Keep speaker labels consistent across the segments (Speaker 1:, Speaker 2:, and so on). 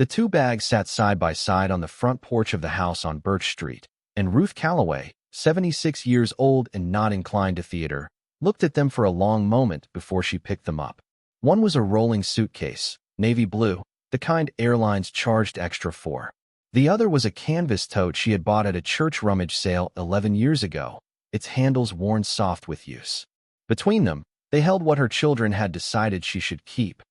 Speaker 1: The two bags sat side by side on the front porch of the house on Birch Street, and Ruth Calloway, 76 years old and not inclined to theater, looked at them for a long moment before she picked them up. One was a rolling suitcase, navy blue, the kind airlines charged extra for. The other was a canvas tote she had bought at a church rummage sale 11 years ago, its handles worn soft with use. Between them, they held what her children had decided she should keep: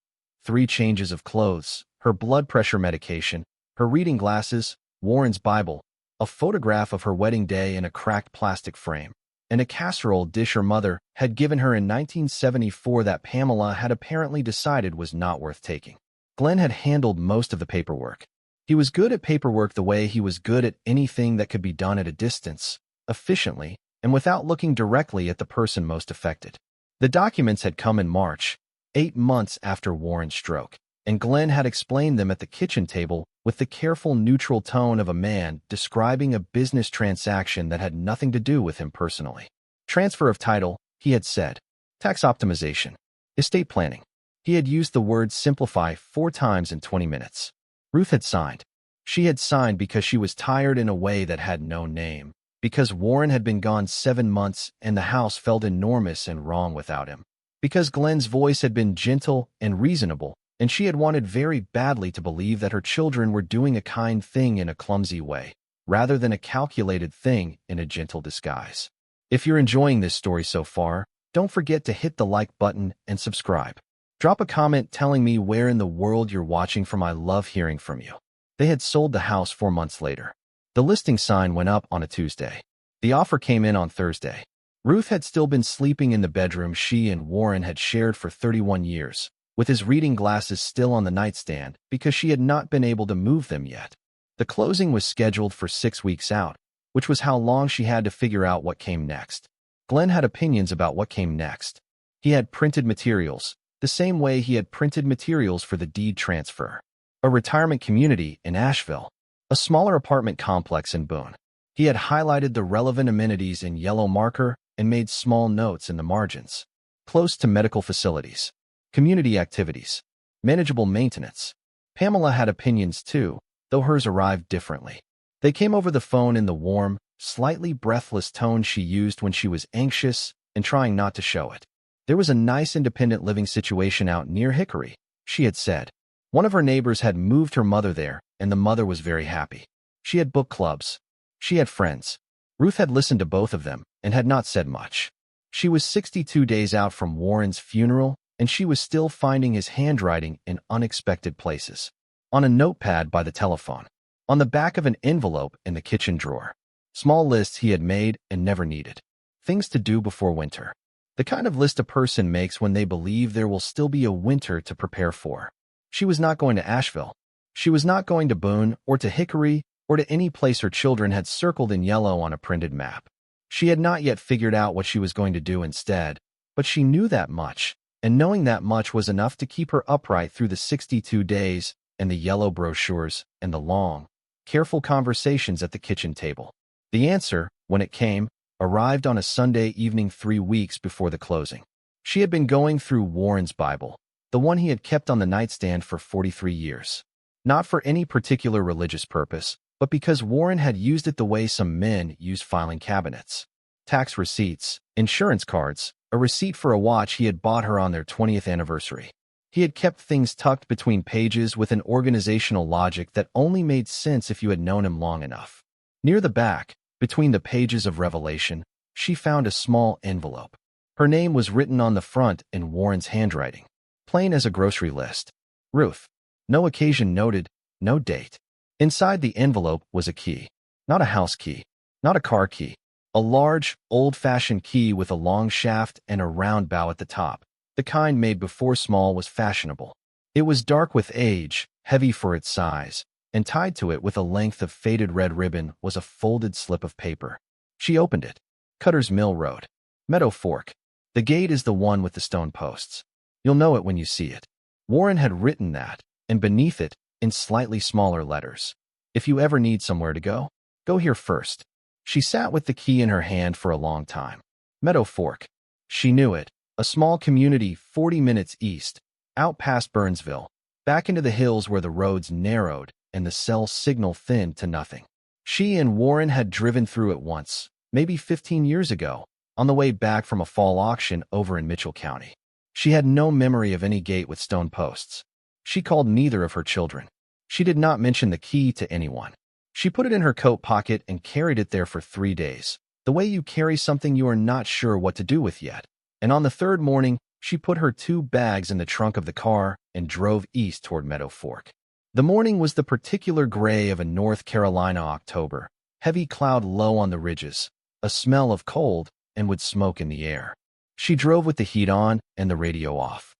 Speaker 1: 3 changes of clothes, her blood pressure medication, her reading glasses, Warren's Bible, a photograph of her wedding day in a cracked plastic frame, and a casserole dish her mother had given her in 1974 that Pamela had apparently decided was not worth taking. Glen had handled most of the paperwork. He was good at paperwork the way he was good at anything that could be done at a distance, efficiently, and without looking directly at the person most affected. The documents had come in March, 8 months after Warren's stroke, and Glen had explained them at the kitchen table with the careful, neutral tone of a man describing a business transaction that had nothing to do with him personally. Transfer of title, he had said. Tax optimization. Estate planning. He had used the word simplify 4 times in 20 minutes. Ruth had signed. She had signed because she was tired in a way that had no name, because Warren had been gone 7 months and the house felt enormous and wrong without him, because Glen's voice had been gentle and reasonable, and she had wanted very badly to believe that her children were doing a kind thing in a clumsy way, rather than a calculated thing in a gentle disguise. If you're enjoying this story so far, don't forget to hit the like button and subscribe. Drop a comment telling me where in the world you're watching from. I love hearing from you. They had sold the house 4 months later. The listing sign went up on a Tuesday. The offer came in on Thursday. Ruth had still been sleeping in the bedroom she and Warren had shared for 31 years, with his reading glasses still on the nightstand because she had not been able to move them yet. The closing was scheduled for 6 weeks out, which was how long she had to figure out what came next. Glen had opinions about what came next. He had printed materials, the same way he had printed materials for the deed transfer. A retirement community in Asheville. A smaller apartment complex in Boone. He had highlighted the relevant amenities in yellow marker and made small notes in the margins. Close to medical facilities. Community activities. Manageable maintenance. Pamela had opinions too, though hers arrived differently. They came over the phone in the warm, slightly breathless tone she used when she was anxious and trying not to show it. There was a nice independent living situation out near Hickory, she had said. One of her neighbors had moved her mother there, and the mother was very happy. She had book clubs. She had friends. Ruth had listened to both of them and had not said much. She was 62 days out from Warren's funeral, and she was still finding his handwriting in unexpected places. On a notepad by the telephone. On the back of an envelope in the kitchen drawer. Small lists he had made and never needed. Things to do before winter. The kind of list a person makes when they believe there will still be a winter to prepare for. She was not going to Asheville. She was not going to Boone or to Hickory or to any place her children had circled in yellow on a printed map. She had not yet figured out what she was going to do instead, but she knew that much, and knowing that much was enough to keep her upright through the 62 days and the yellow brochures and the long, careful conversations at the kitchen table. The answer, when it came, arrived on a Sunday evening 3 weeks before the closing. She had been going through Warren's Bible, the one he had kept on the nightstand for 43 years. Not for any particular religious purpose, but because Warren had used it the way some men use filing cabinets. Tax receipts, insurance cards, a receipt for a watch he had bought her on their 20th anniversary. He had kept things tucked between pages with an organizational logic that only made sense if you had known him long enough. Near the back, between the pages of Revelation, she found a small envelope. Her name was written on the front in Warren's handwriting, plain as a grocery list. Ruth. No occasion noted, no date. Inside the envelope was a key. Not a house key. Not a car key. A large, old-fashioned key with a long shaft and a round bow at the top, the kind made before small was fashionable. It was dark with age, heavy for its size, and tied to it with a length of faded red ribbon was a folded slip of paper. She opened it. Cutter's Mill Road. Meadow Fork. The gate is the one with the stone posts. You'll know it when you see it. Warren had written that, and beneath it, in slightly smaller letters. If you ever need somewhere to go, go here first. She sat with the key in her hand for a long time. Meadow Fork. She knew it. A small community 40 minutes east, out past Burnsville, back into the hills where the roads narrowed and the cell signal thinned to nothing. She and Warren had driven through it once, maybe 15 years ago, on the way back from a fall auction over in Mitchell County. She had no memory of any gate with stone posts. She called neither of her children. She did not mention the key to anyone. She put it in her coat pocket and carried it there for 3 days, the way you carry something you are not sure what to do with yet. And on the third morning, she put her 2 bags in the trunk of the car and drove east toward Meadow Fork. The morning was the particular gray of a North Carolina October, heavy cloud low on the ridges, a smell of cold and wood smoke in the air. She drove with the heat on and the radio off.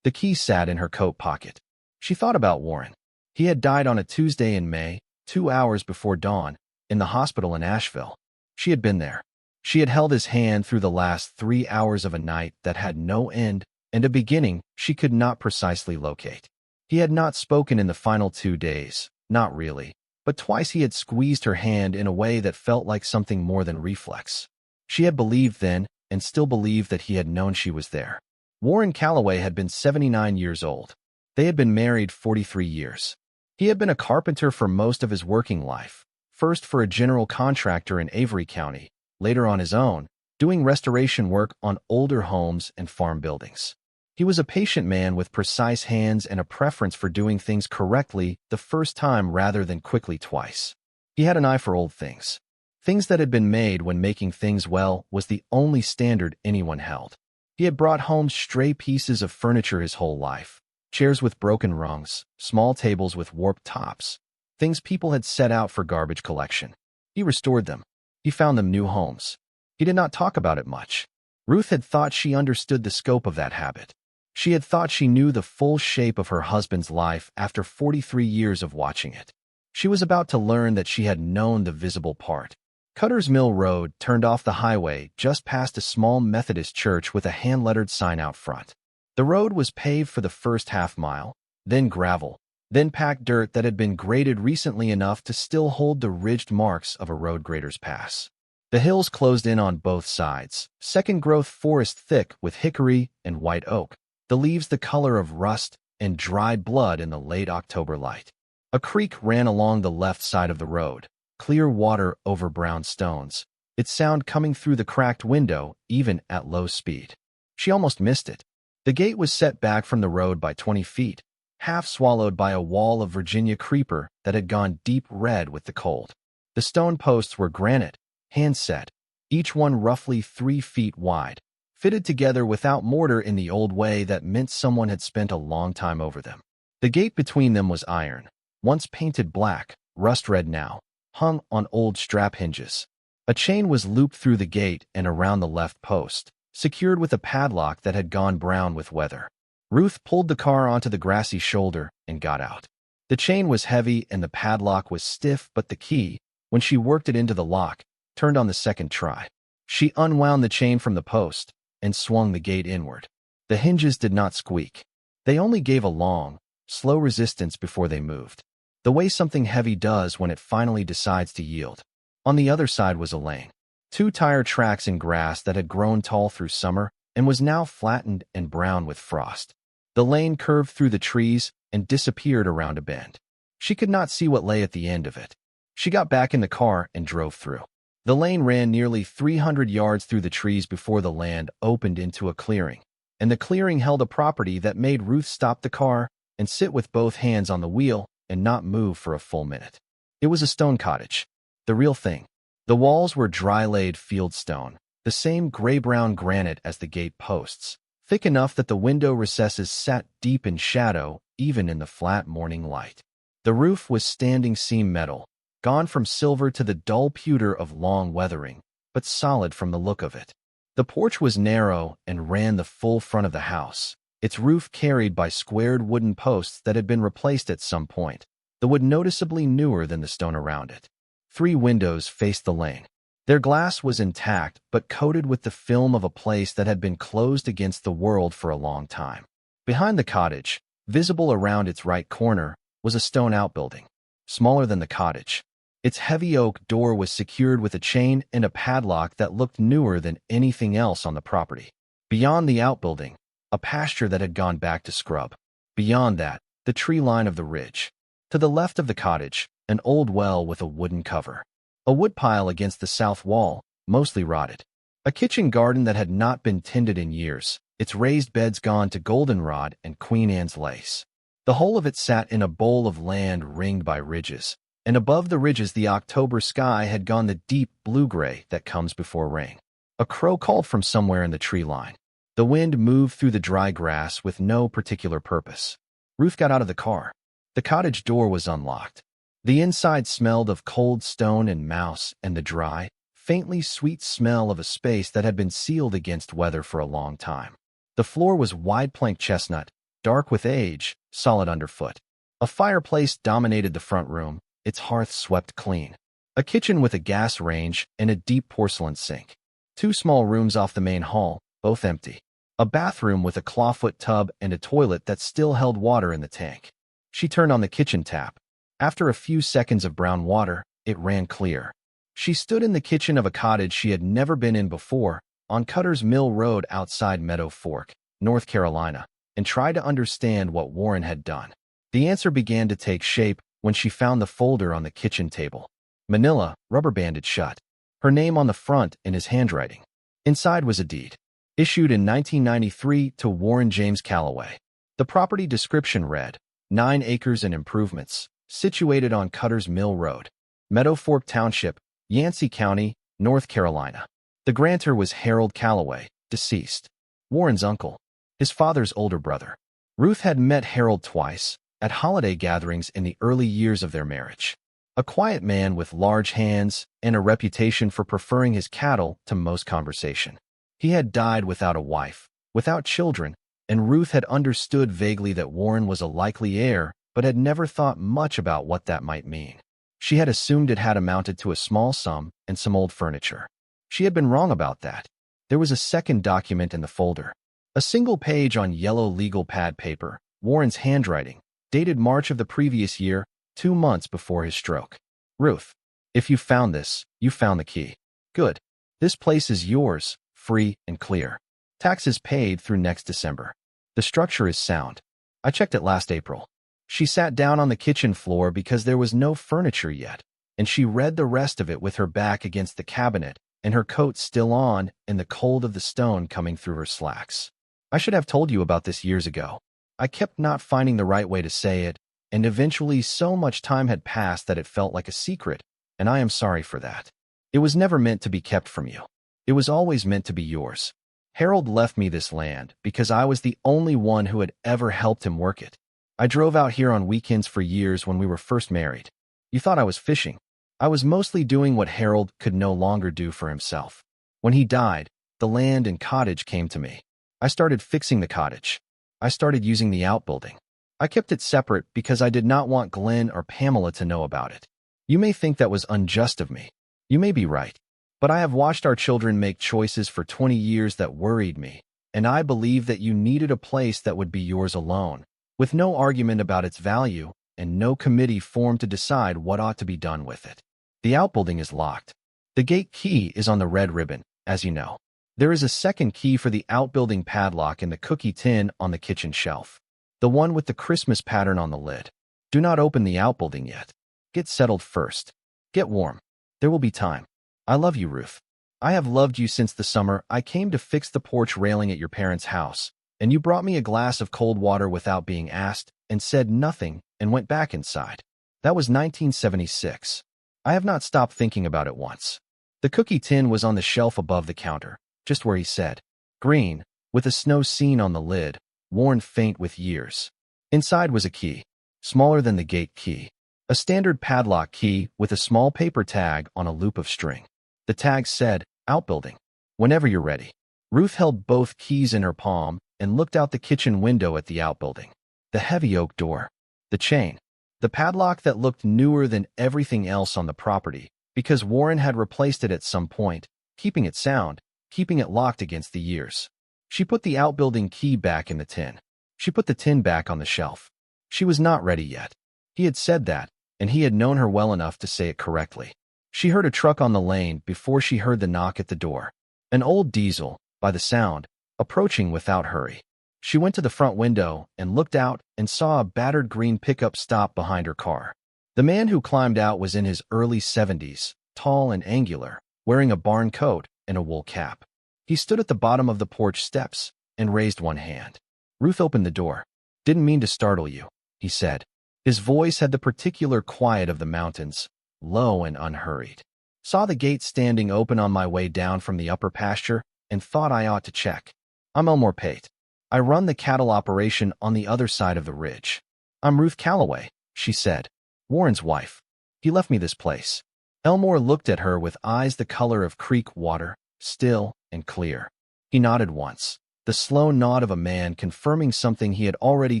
Speaker 1: The key sat in her coat pocket. She thought about Warren. He had died on a Tuesday in May, 2 hours before dawn, in the hospital in Asheville. She had been there. She had held his hand through the last 3 hours of a night that had no end and a beginning she could not precisely locate. He had not spoken in the final 2 days, not really, but twice he had squeezed her hand in a way that felt like something more than reflex. She had believed then, and still believed that he had known she was there. Warren Calloway had been 79 years old. They had been married 43 years. He had been a carpenter for most of his working life, first for a general contractor in Avery County, later on his own, doing restoration work on older homes and farm buildings. He was a patient man with precise hands and a preference for doing things correctly the first time rather than quickly twice. He had an eye for old things. Things that had been made when making things well was the only standard anyone held. He had brought home stray pieces of furniture his whole life, chairs with broken rungs, small tables with warped tops, things people had set out for garbage collection. He restored them. He found them new homes. He did not talk about it much. Ruth had thought she understood the scope of that habit. She had thought she knew the full shape of her husband's life after 43 years of watching it. She was about to learn that she had known the visible part. Cutter's Mill Road turned off the highway just past a small Methodist church with a hand-lettered sign out front. The road was paved for the first half-mile, then gravel, then packed dirt that had been graded recently enough to still hold the ridged marks of a road grader's pass. The hills closed in on both sides, second-growth forest thick with hickory and white oak, the leaves the color of rust and dried blood in the late October light. A creek ran along the left side of the road, clear water over brown stones, its sound coming through the cracked window even at low speed. She almost missed it. The gate was set back from the road by 20 feet, half swallowed by a wall of Virginia creeper that had gone deep red with the cold. The stone posts were granite, hand-set, each one roughly 3 feet wide, fitted together without mortar in the old way that meant someone had spent a long time over them. The gate between them was iron, once painted black, rust-red now, hung on old strap hinges. A chain was looped through the gate and around the left post, secured with a padlock that had gone brown with weather. Ruth pulled the car onto the grassy shoulder and got out. The chain was heavy and the padlock was stiff, but the key, when she worked it into the lock, turned on the second try. She unwound the chain from the post and swung the gate inward. The hinges did not squeak. They only gave a long, slow resistance before they moved, the way something heavy does when it finally decides to yield. On the other side was a lane. 2 tire tracks in grass that had grown tall through summer and was now flattened and brown with frost. The lane curved through the trees and disappeared around a bend. She could not see what lay at the end of it. She got back in the car and drove through. The lane ran nearly 300 yards through the trees before the land opened into a clearing, and the clearing held a property that made Ruth stop the car and sit with both hands on the wheel and not move for a full minute. It was a stone cottage, the real thing. The walls were dry-laid field stone, the same gray-brown granite as the gate posts, thick enough that the window recesses sat deep in shadow even in the flat morning light. The roof was standing seam metal, gone from silver to the dull pewter of long weathering, but solid from the look of it. The porch was narrow and ran the full front of the house, its roof carried by squared wooden posts that had been replaced at some point, the wood noticeably newer than the stone around it. 3 windows faced the lane. Their glass was intact but coated with the film of a place that had been closed against the world for a long time. Behind the cottage, visible around its right corner, was a stone outbuilding, smaller than the cottage. Its heavy oak door was secured with a chain and a padlock that looked newer than anything else on the property. Beyond the outbuilding, a pasture that had gone back to scrub. Beyond that, the tree line of the ridge. To the left of the cottage, an old well with a wooden cover. A woodpile against the south wall, mostly rotted. A kitchen garden that had not been tended in years, its raised beds gone to goldenrod and Queen Anne's lace. The whole of it sat in a bowl of land ringed by ridges, and above the ridges the October sky had gone the deep blue-gray that comes before rain. A crow called from somewhere in the tree line. The wind moved through the dry grass with no particular purpose. Ruth got out of the car. The cottage door was unlocked. The inside smelled of cold stone and mouse and the dry, faintly sweet smell of a space that had been sealed against weather for a long time. The floor was wide plank chestnut, dark with age, solid underfoot. A fireplace dominated the front room, its hearth swept clean. A kitchen with a gas range and a deep porcelain sink. 2 small rooms off the main hall, both empty. A bathroom with a clawfoot tub and a toilet that still held water in the tank. She turned on the kitchen tap. After a few seconds of brown water, it ran clear. She stood in the kitchen of a cottage she had never been in before, on Cutter's Mill Road outside Meadow Fork, North Carolina, and tried to understand what Warren had done. The answer began to take shape when she found the folder on the kitchen table. Manila, rubber-banded shut. Her name on the front in his handwriting. Inside was a deed, issued in 1993 to Warren James Calloway. The property description read, 9 acres and improvements, situated on Cutter's Mill Road, Meadow Fork Township, Yancey County, North Carolina. The grantor was Harold Calloway, deceased. Warren's uncle, his father's older brother. Ruth had met Harold twice, at holiday gatherings in the early years of their marriage. A quiet man with large hands and a reputation for preferring his cattle to most conversation. He had died without a wife, without children, and Ruth had understood vaguely that Warren was a likely heir, but had never thought much about what that might mean. She had assumed it had amounted to a small sum and some old furniture. She had been wrong about that. There was a second document in the folder. A single page on yellow legal pad paper, Warren's handwriting, dated March of the previous year, 2 months before his stroke. Ruth, if you found this, you found the key. Good. This place is yours, free and clear. Taxes paid through next December. The structure is sound. I checked it last April. She sat down on the kitchen floor because there was no furniture yet, and she read the rest of it with her back against the cabinet and her coat still on and the cold of the stone coming through her slacks. I should have told you about this years ago. I kept not finding the right way to say it, and eventually so much time had passed that it felt like a secret, and I am sorry for that. It was never meant to be kept from you. It was always meant to be yours. Harold left me this land because I was the only one who had ever helped him work it. I drove out here on weekends for years when we were first married. You thought I was fishing. I was mostly doing what Harold could no longer do for himself. When he died, the land and cottage came to me. I started fixing the cottage. I started using the outbuilding. I kept it separate because I did not want Glen or Pamela to know about it. You may think that was unjust of me. You may be right. But I have watched our children make choices for 20 years that worried me, and I believe that you needed a place that would be yours alone, with no argument about its value and no committee formed to decide what ought to be done with it. The outbuilding is locked. The gate key is on the red ribbon, as you know. There is a second key for the outbuilding padlock in the cookie tin on the kitchen shelf, the one with the Christmas pattern on the lid. Do not open the outbuilding yet. Get settled first. Get warm. There will be time. I love you, Ruth. I have loved you since the summer I came to fix the porch railing at your parents' house, and you brought me a glass of cold water without being asked, and said nothing, and went back inside. That was 1976. I have not stopped thinking about it once. The cookie tin was on the shelf above the counter, just where he said, green, with a snow scene on the lid, worn faint with years. Inside was a key, smaller than the gate key, a standard padlock key with a small paper tag on a loop of string. The tag said, Outbuilding. Whenever you're ready. Ruth held both keys in her palm and looked out the kitchen window at the outbuilding. The heavy oak door. The chain. The padlock that looked newer than everything else on the property, because Warren had replaced it at some point, keeping it sound, keeping it locked against the years. She put the outbuilding key back in the tin. She put the tin back on the shelf. She was not ready yet. He had said that, and he had known her well enough to say it correctly. She heard a truck on the lane before she heard the knock at the door. An old diesel, by the sound, approaching without hurry. She went to the front window and looked out and saw a battered green pickup stop behind her car. The man who climbed out was in his early 70s, tall and angular, wearing a barn coat and a wool cap. He stood at the bottom of the porch steps and raised one hand. Ruth opened the door. "Didn't mean to startle you," he said. His voice had the particular quiet of the mountains, low and unhurried. "Saw the gate standing open on my way down from the upper pasture and thought I ought to check. I'm Elmore Pate. I run the cattle operation on the other side of the ridge." "I'm Ruth Calloway," she said. "Warren's wife. He left me this place." Elmore looked at her with eyes the color of creek water, still and clear. He nodded once, the slow nod of a man confirming something he had already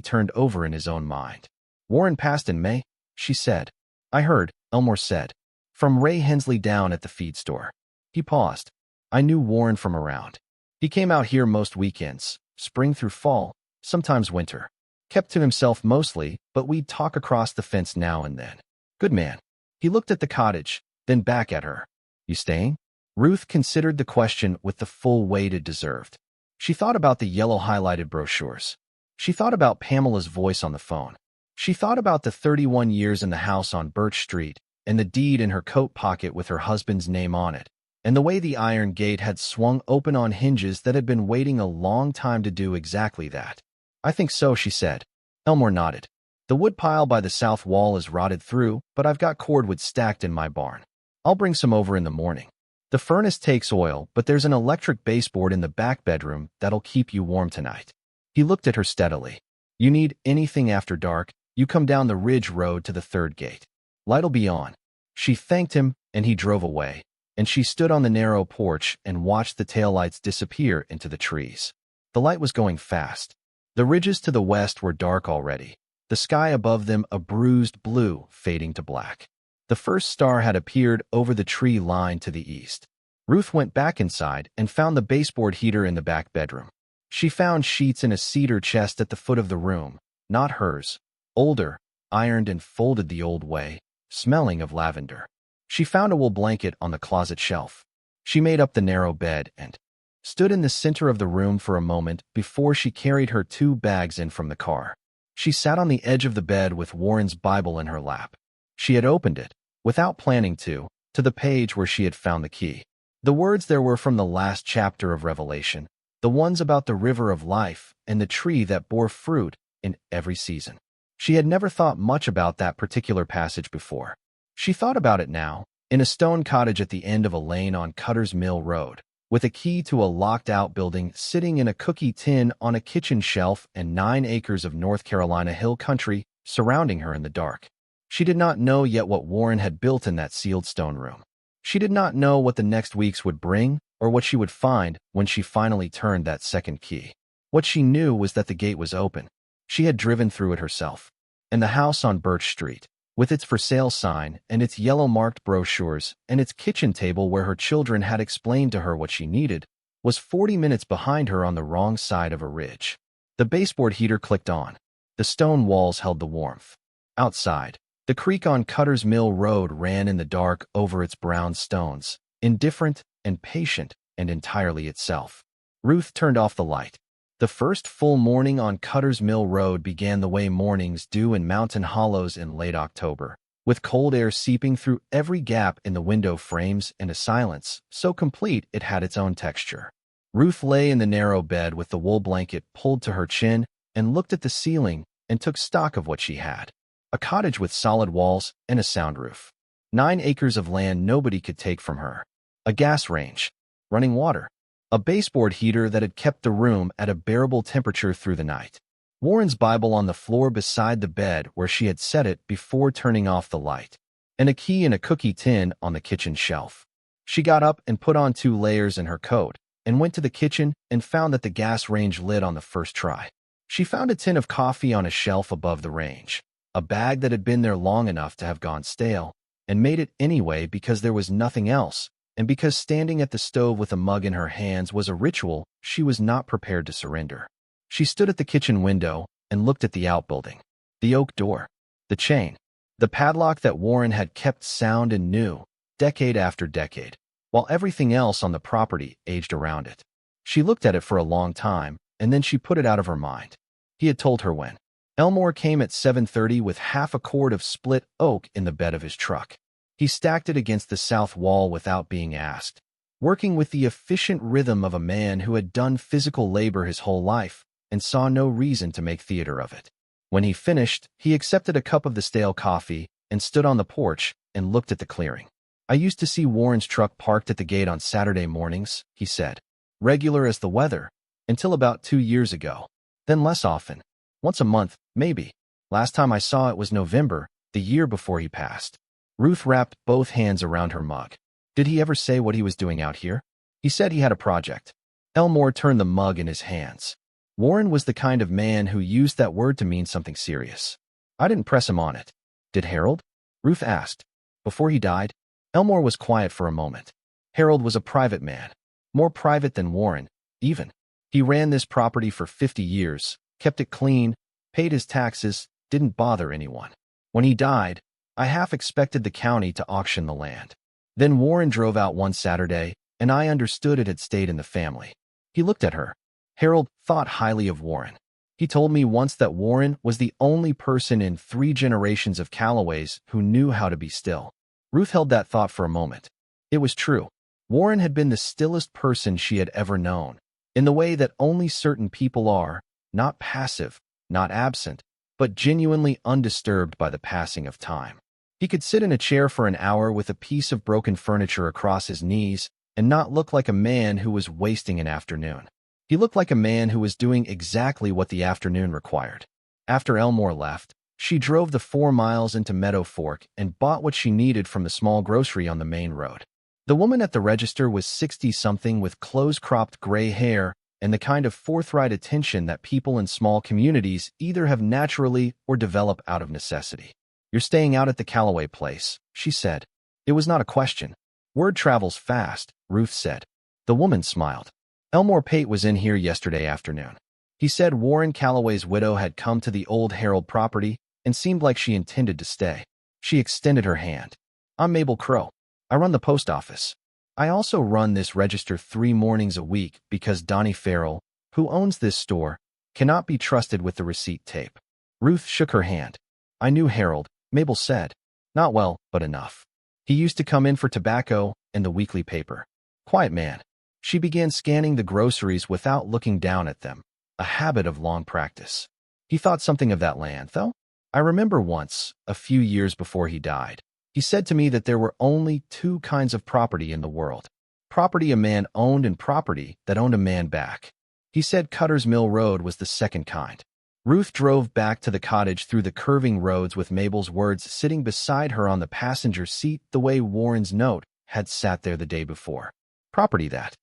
Speaker 1: turned over in his own mind. "Warren passed in May," she said. "I heard," Elmore said, "from Ray Hensley down at the feed store." He paused. "I knew Warren from around. He came out here most weekends, spring through fall, sometimes winter. Kept to himself mostly, but we'd talk across the fence now and then. Good man." He looked at the cottage, then back at her. "You staying?" Ruth considered the question with the full weight it deserved. She thought about the yellow highlighted brochures. She thought about Pamela's voice on the phone. She thought about the 31 years in the house on Birch Street and the deed in her coat pocket with her husband's name on it, and the way the iron gate had swung open on hinges that had been waiting a long time to do exactly that. "I think so," she said. Elmore nodded. "The wood pile by the south wall is rotted through, but I've got cordwood stacked in my barn. I'll bring some over in the morning. The furnace takes oil, but there's an electric baseboard in the back bedroom that'll keep you warm tonight." He looked at her steadily. "You need anything after dark, you come down the ridge road to the third gate. Light'll be on." She thanked him, and he drove away, and she stood on the narrow porch and watched the taillights disappear into the trees. The light was going fast. The ridges to the west were dark already, the sky above them a bruised blue fading to black. The first star had appeared over the tree line to the east. Ruth went back inside and found the baseboard heater in the back bedroom. She found sheets in a cedar chest at the foot of the room, not hers, older, ironed and folded the old way, smelling of lavender. She found a wool blanket on the closet shelf. She made up the narrow bed and stood in the center of the room for a moment before she carried her 2 bags in from the car. She sat on the edge of the bed with Warren's Bible in her lap. She had opened it, without planning to the page where she had found the key. The words there were from the last chapter of Revelation, the ones about the river of life and the tree that bore fruit in every season. She had never thought much about that particular passage before. She thought about it now, in a stone cottage at the end of a lane on Cutter's Mill Road, with a key to a locked outbuilding sitting in a cookie tin on a kitchen shelf and 9 acres of North Carolina hill country surrounding her in the dark. She did not know yet what Warren had built in that sealed stone room. She did not know what the next weeks would bring or what she would find when she finally turned that second key. What she knew was that the gate was open. She had driven through it herself. And the house on Birch Street, with its for sale sign and its yellow-marked brochures and its kitchen table where her children had explained to her what she needed, was 40 minutes behind her on the wrong side of a ridge. The baseboard heater clicked on. The stone walls held the warmth. Outside, the creek on Cutter's Mill Road ran in the dark over its brown stones, indifferent and patient and entirely itself. Ruth turned off the light. The first full morning on Cutter's Mill Road began the way mornings do in mountain hollows in late October, with cold air seeping through every gap in the window frames and a silence so complete it had its own texture. Ruth lay in the narrow bed with the wool blanket pulled to her chin and looked at the ceiling and took stock of what she had. A cottage with solid walls and a sound roof. 9 acres of land nobody could take from her. A gas range. Running water. A baseboard heater that had kept the room at a bearable temperature through the night. Warren's Bible on the floor beside the bed where she had set it before turning off the light. And a key in a cookie tin on the kitchen shelf. She got up and put on 2 layers in her coat and went to the kitchen and found that the gas range lit on the first try. She found a tin of coffee on a shelf above the range. A bag that had been there long enough to have gone stale, and made it anyway because there was nothing else, and because standing at the stove with a mug in her hands was a ritual she was not prepared to surrender. She stood at the kitchen window and looked at the outbuilding. The oak door. The chain. The padlock that Warren had kept sound and new, decade after decade, while everything else on the property aged around it. She looked at it for a long time, and then she put it out of her mind. He had told her when. Elmore came at 7:30 with half a cord of split oak in the bed of his truck. He stacked it against the south wall without being asked, working with the efficient rhythm of a man who had done physical labor his whole life and saw no reason to make theater of it. When he finished, he accepted a cup of the stale coffee and stood on the porch and looked at the clearing. I used to see Warren's truck parked at the gate on Saturday mornings, he said. Regular as the weather, until about 2 years ago. Then less often. Once a month, maybe. Last time I saw it was November, the year before he passed. Ruth wrapped both hands around her mug. Did he ever say what he was doing out here? He said he had a project. Elmore turned the mug in his hands. Warren was the kind of man who used that word to mean something serious. I didn't press him on it. Did Harold? Ruth asked. Before he died? Elmore was quiet for a moment. Harold was a private man. More private than Warren, even. He ran this property for 50 years, kept it clean, paid his taxes, didn't bother anyone. When he died, I half expected the county to auction the land. Then Warren drove out one Saturday, and I understood it had stayed in the family. He looked at her. Harold thought highly of Warren. He told me once that Warren was the only person in 3 generations of Calloways who knew how to be still. Ruth held that thought for a moment. It was true. Warren had been the stillest person she had ever known, in the way that only certain people are, not passive, not absent, but genuinely undisturbed by the passing of time. He could sit in a chair for an hour with a piece of broken furniture across his knees and not look like a man who was wasting an afternoon. He looked like a man who was doing exactly what the afternoon required. After Elmore left, she drove the 4 miles into Meadow Fork and bought what she needed from the small grocery on the main road. The woman at the register was 60-something with close-cropped gray hair and the kind of forthright attention that people in small communities either have naturally or develop out of necessity. You're staying out at the Calloway place, she said. It was not a question. Word travels fast, Ruth said. The woman smiled. Elmore Pate was in here yesterday afternoon. He said Warren Calloway's widow had come to the old Harold property and seemed like she intended to stay. She extended her hand. I'm Mabel Crow. I run the post office. I also run this register 3 mornings a week because Donnie Farrell, who owns this store, cannot be trusted with the receipt tape. Ruth shook her hand. I knew Harold, Mabel said. Not well, but enough. He used to come in for tobacco and the weekly paper. Quiet man. She began scanning the groceries without looking down at them, a habit of long practice. He thought something of that land, though. I remember once, a few years before he died, he said to me that there were only 2 kinds of property in the world. Property a man owned and property that owned a man back. He said Cutter's Mill Road was the second kind. Ruth drove back to the cottage through the curving roads with Mabel's words sitting beside her on the passenger seat the way Warren's note had sat there the day before. Property that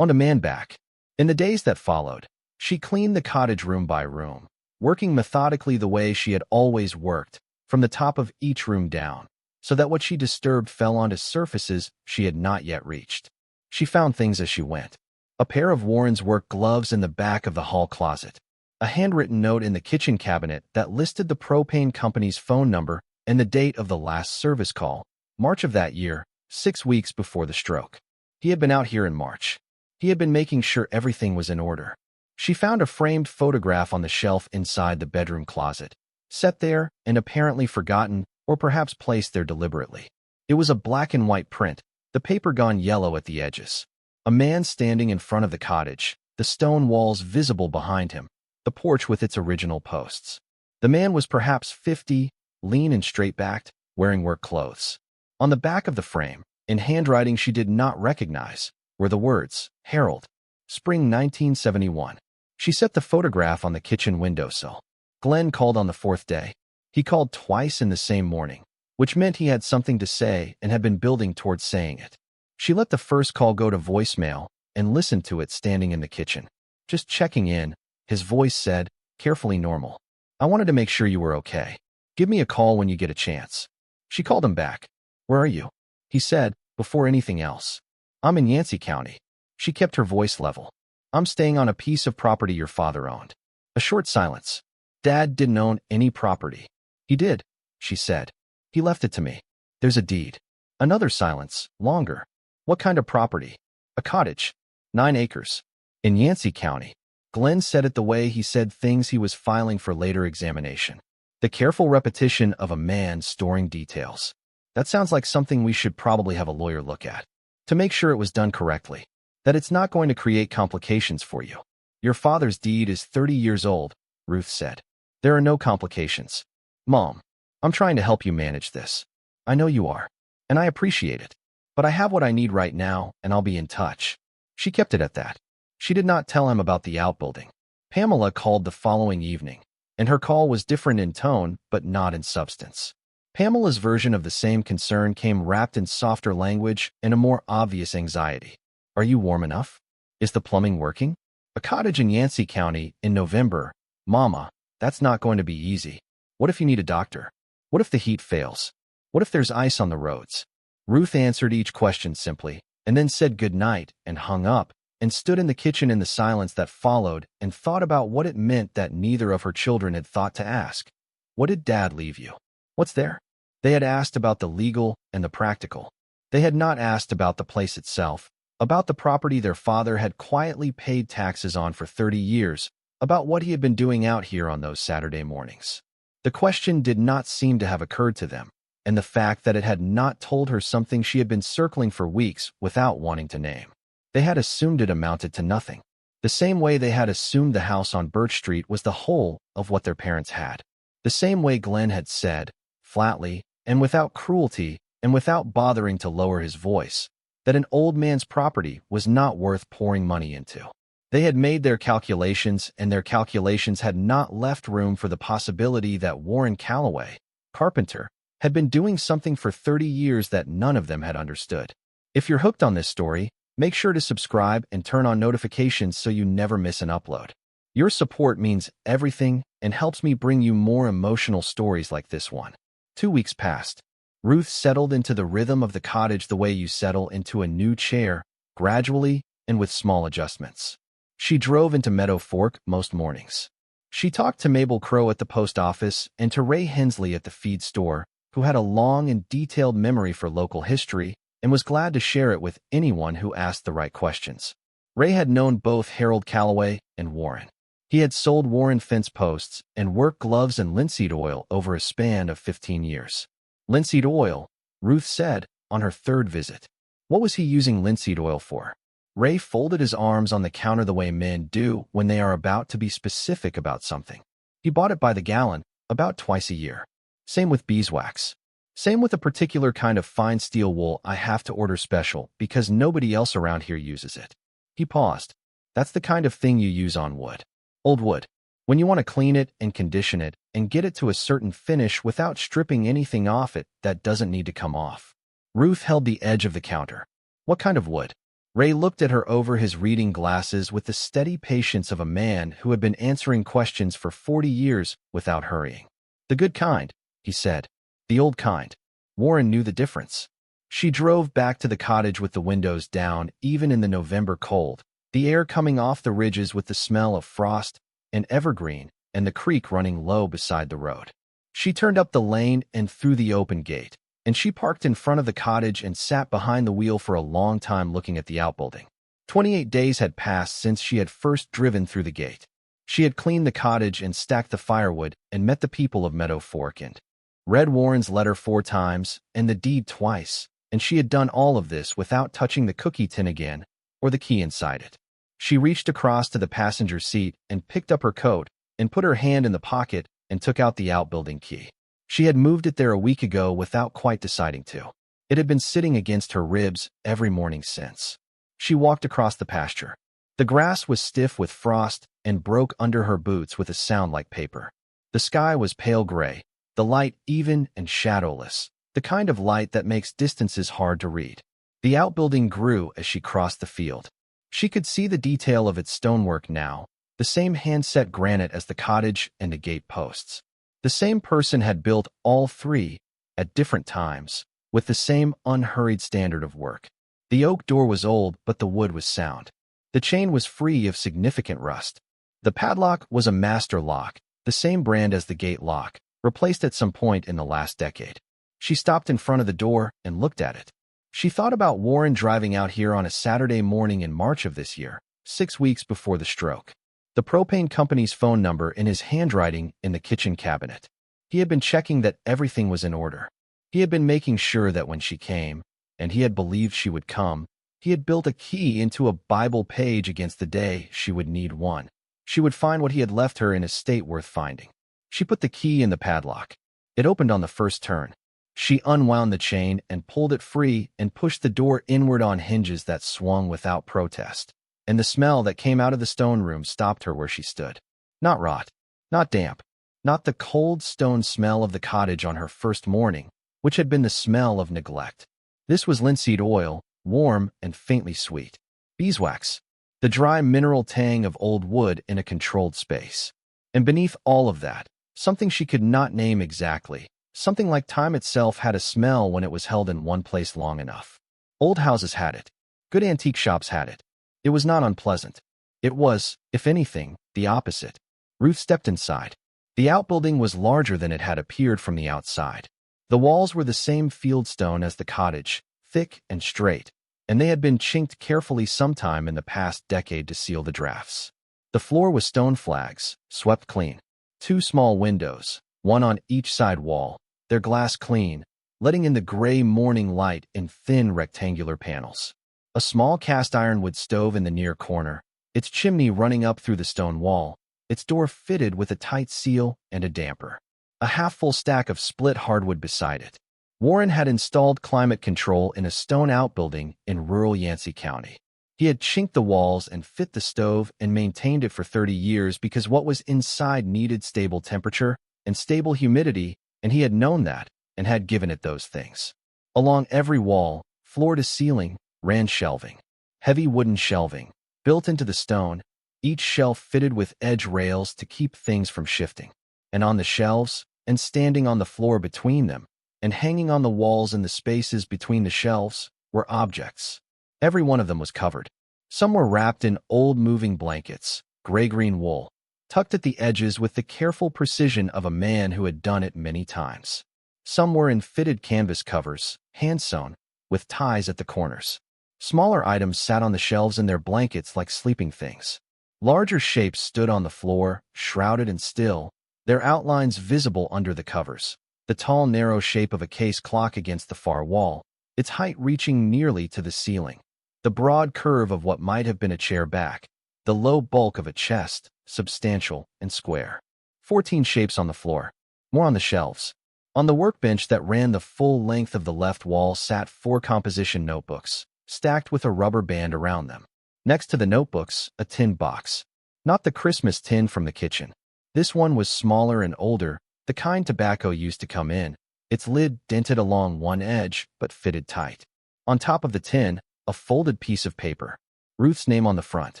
Speaker 1: owned a man back. In the days that followed, she cleaned the cottage room by room, working methodically the way she had always worked, from the top of each room down, so that what she disturbed fell onto surfaces she had not yet reached. She found things as she went. A pair of Warren's work gloves in the back of the hall closet. A handwritten note in the kitchen cabinet that listed the propane company's phone number and the date of the last service call, March of that year, 6 weeks before the stroke. He had been out here in March. He had been making sure everything was in order. She found a framed photograph on the shelf inside the bedroom closet, set there and apparently forgotten or perhaps placed there deliberately. It was a black and white print, the paper gone yellow at the edges. A man standing in front of the cottage, the stone walls visible behind him, the porch with its original posts. The man was perhaps 50, lean and straight-backed, wearing work clothes. On the back of the frame, in handwriting she did not recognize, were the words, Harold, Spring 1971. She set the photograph on the kitchen windowsill. Glen called on the 4th day. He called twice in the same morning, which meant he had something to say and had been building towards saying it. She let the first call go to voicemail and listened to it standing in the kitchen. Just checking in, his voice said, carefully normal. I wanted to make sure you were okay. Give me a call when you get a chance. She called him back. Where are you? He said, before anything else. I'm in Yancey County. She kept her voice level. I'm staying on a piece of property your father owned. A short silence. Dad didn't own any property. He did, she said. He left it to me. There's a deed. Another silence, longer. What kind of property? A cottage. 9 acres. In Yancey County. Glen said it the way he said things he was filing for later examination. The careful repetition of a man storing details. That sounds like something we should probably have a lawyer look at, to make sure it was done correctly, that it's not going to create complications for you. Your father's deed is 30 years old, Ruth said. There are no complications. Mom, I'm trying to help you manage this. I know you are, and I appreciate it. But I have what I need right now, and I'll be in touch. She kept it at that. She did not tell him about the outbuilding. Pamela called the following evening, and her call was different in tone, but not in substance. Pamela's version of the same concern came wrapped in softer language and a more obvious anxiety. Are you warm enough? Is the plumbing working? A cottage in Yancey County in November. Mama, that's not going to be easy. What if you need a doctor? What if the heat fails? What if there's ice on the roads? Ruth answered each question simply, and then said good night and hung up, and stood in the kitchen in the silence that followed and thought about what it meant that neither of her children had thought to ask. What did Dad leave you? What's there? They had asked about the legal and the practical. They had not asked about the place itself, about the property their father had quietly paid taxes on for 30 years, about what he had been doing out here on those Saturday mornings. The question did not seem to have occurred to them, and the fact that it had not told her something she had been circling for weeks without wanting to name. They had assumed it amounted to nothing, the same way they had assumed the house on Birch Street was the whole of what their parents had. The same way Glen had said, flatly, and without cruelty, and without bothering to lower his voice, that an old man's property was not worth pouring money into. They had made their calculations, and their calculations had not left room for the possibility that Warren Calloway, carpenter, had been doing something for 30 years that none of them had understood. If you're hooked on this story, make sure to subscribe and turn on notifications so you never miss an upload. Your support means everything and helps me bring you more emotional stories like this one. 2 weeks passed. Ruth settled into the rhythm of the cottage the way you settle into a new chair, gradually and with small adjustments. She drove into Meadow Fork most mornings. She talked to Mabel Crow at the post office and to Ray Hensley at the feed store, who had a long and detailed memory for local history and was glad to share it with anyone who asked the right questions. Ray had known both Harold Calloway and Warren. He had sold Warren fence posts and work gloves and linseed oil over a span of 15 years. Linseed oil, Ruth said, on her third visit. What was he using linseed oil for? Ray folded his arms on the counter the way men do when they are about to be specific about something. He bought it by the gallon, about twice a year. Same with beeswax. Same with a particular kind of fine steel wool I have to order special because nobody else around here uses it. He paused. That's the kind of thing you use on wood. Old wood. When you want to clean it and condition it and get it to a certain finish without stripping anything off it that doesn't need to come off. Ruth held the edge of the counter. What kind of wood? Ray looked at her over his reading glasses with the steady patience of a man who had been answering questions for 40 years without hurrying. The good kind, he said. The old kind. Warren knew the difference. She drove back to the cottage with the windows down, even in the November cold, the air coming off the ridges with the smell of frost and evergreen, and the creek running low beside the road. She turned up the lane and through the open gate, and she parked in front of the cottage and sat behind the wheel for a long time looking at the outbuilding. 28 days had passed since she had first driven through the gate. She had cleaned the cottage and stacked the firewood and met the people of Meadow Fork and read Warren's letter 4 times and the deed twice, and she had done all of this without touching the cookie tin again or the key inside it. She reached across to the passenger seat and picked up her coat and put her hand in the pocket and took out the outbuilding key. She had moved it there a week ago without quite deciding to. It had been sitting against her ribs every morning since. She walked across the pasture. The grass was stiff with frost and broke under her boots with a sound like paper. The sky was pale gray, the light even and shadowless, the kind of light that makes distances hard to read. The outbuilding grew as she crossed the field. She could see the detail of its stonework now, the same hand-set granite as the cottage and the gate posts. The same person had built all 3, at different times, with the same unhurried standard of work. The oak door was old, but the wood was sound. The chain was free of significant rust. The padlock was a master lock, the same brand as the gate lock, replaced at some point in the last decade. She stopped in front of the door and looked at it. She thought about Warren driving out here on a Saturday morning in March of this year, 6 weeks before the stroke. the propane company's phone number in his handwriting in the kitchen cabinet. He had been checking that everything was in order. He had been making sure that when she came, and he had believed she would come, he had built a key into a Bible page against the day she would need one. She would find what he had left her in a state worth finding. She put the key in the padlock. It opened on the first turn. She unwound the chain and pulled it free and pushed the door inward on hinges that swung without protest. And the smell that came out of the stone room stopped her where she stood. Not rot, not damp, not the cold stone smell of the cottage on her first morning, which had been the smell of neglect. This was linseed oil, warm and faintly sweet. Beeswax, the dry mineral tang of old wood in a controlled space. And beneath all of that, something she could not name exactly, something like time itself had a smell when it was held in one place long enough. Old houses had it. Good antique shops had it. It was not unpleasant. It was, if anything, the opposite. Ruth stepped inside. The outbuilding was larger than it had appeared from the outside. The walls were the same fieldstone as the cottage, thick and straight, and they had been chinked carefully sometime in the past decade to seal the drafts. The floor was stone flags, swept clean. 2 small windows, one on each side wall, their glass clean, letting in the gray morning light in thin rectangular panels. A small cast-iron wood stove in the near corner, its chimney running up through the stone wall, its door fitted with a tight seal and a damper. A half-full stack of split hardwood beside it. Warren had installed climate control in a stone outbuilding in rural Yancey County. He had chinked the walls and fit the stove and maintained it for 30 years because what was inside needed stable temperature and stable humidity, and he had known that and had given it those things. Along every wall, floor to ceiling, ran shelving. Heavy wooden shelving, built into the stone, each shelf fitted with edge rails to keep things from shifting. And on the shelves, and standing on the floor between them, and hanging on the walls in the spaces between the shelves, were objects. Every one of them was covered. Some were wrapped in old moving blankets, gray-green wool, tucked at the edges with the careful precision of a man who had done it many times. Some were in fitted canvas covers, hand-sewn, with ties at the corners. Smaller items sat on the shelves in their blankets like sleeping things. Larger shapes stood on the floor, shrouded and still, their outlines visible under the covers. The tall, narrow shape of a case clock against the far wall, its height reaching nearly to the ceiling. The broad curve of what might have been a chair back. The low bulk of a chest, substantial and square. 14 shapes on the floor. More on the shelves. On the workbench that ran the full length of the left wall sat 4 composition notebooks, stacked with a rubber band around them. Next to the notebooks, a tin box. Not the Christmas tin from the kitchen. This one was smaller and older, the kind tobacco used to come in, its lid dented along one edge but fitted tight. On top of the tin, a folded piece of paper. Ruth's name on the front.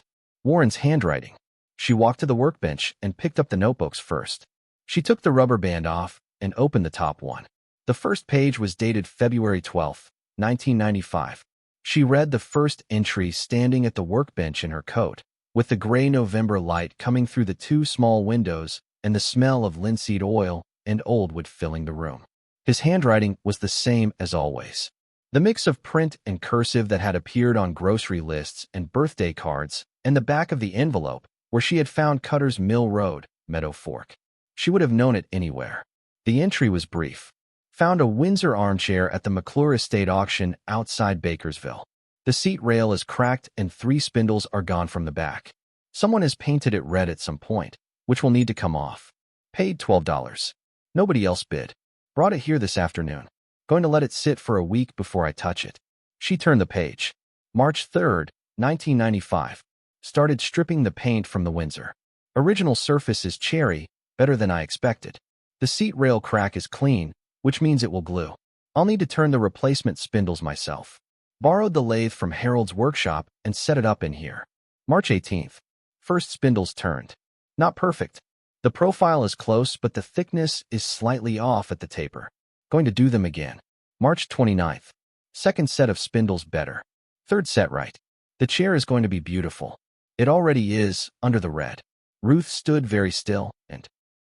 Speaker 1: Warren's handwriting. She walked to the workbench and picked up the notebooks first. She took the rubber band off and opened the top one. The first page was dated February 12, 1995. She read the first entry standing at the workbench in her coat, with the gray November light coming through the 2 small windows and the smell of linseed oil and old wood filling the room. His handwriting was the same as always. The mix of print and cursive that had appeared on grocery lists and birthday cards, and the back of the envelope where she had found Cutter's Mill Road, Meadow Fork. She would have known it anywhere. The entry was brief. Found a Windsor armchair at the McClure Estate auction outside Bakersville. The seat rail is cracked and 3 spindles are gone from the back. Someone has painted it red at some point, which will need to come off. Paid $12. Nobody else bid. Brought it here this afternoon. Going to let it sit for a week before I touch it. She turned the page. March 3rd, 1995. Started stripping the paint from the Windsor. Original surface is cherry, better than I expected. The seat rail crack is clean, which means it will glue. I'll need to turn the replacement spindles myself. Borrowed the lathe from Harold's workshop and set it up in here. March 18th. First spindles turned. Not perfect. The profile is close, but the thickness is slightly off at the taper. Going to do them again. March 29th. Second set of spindles better. Third set right. The chair is going to be beautiful. It already is, under the red. Ruth stood very still and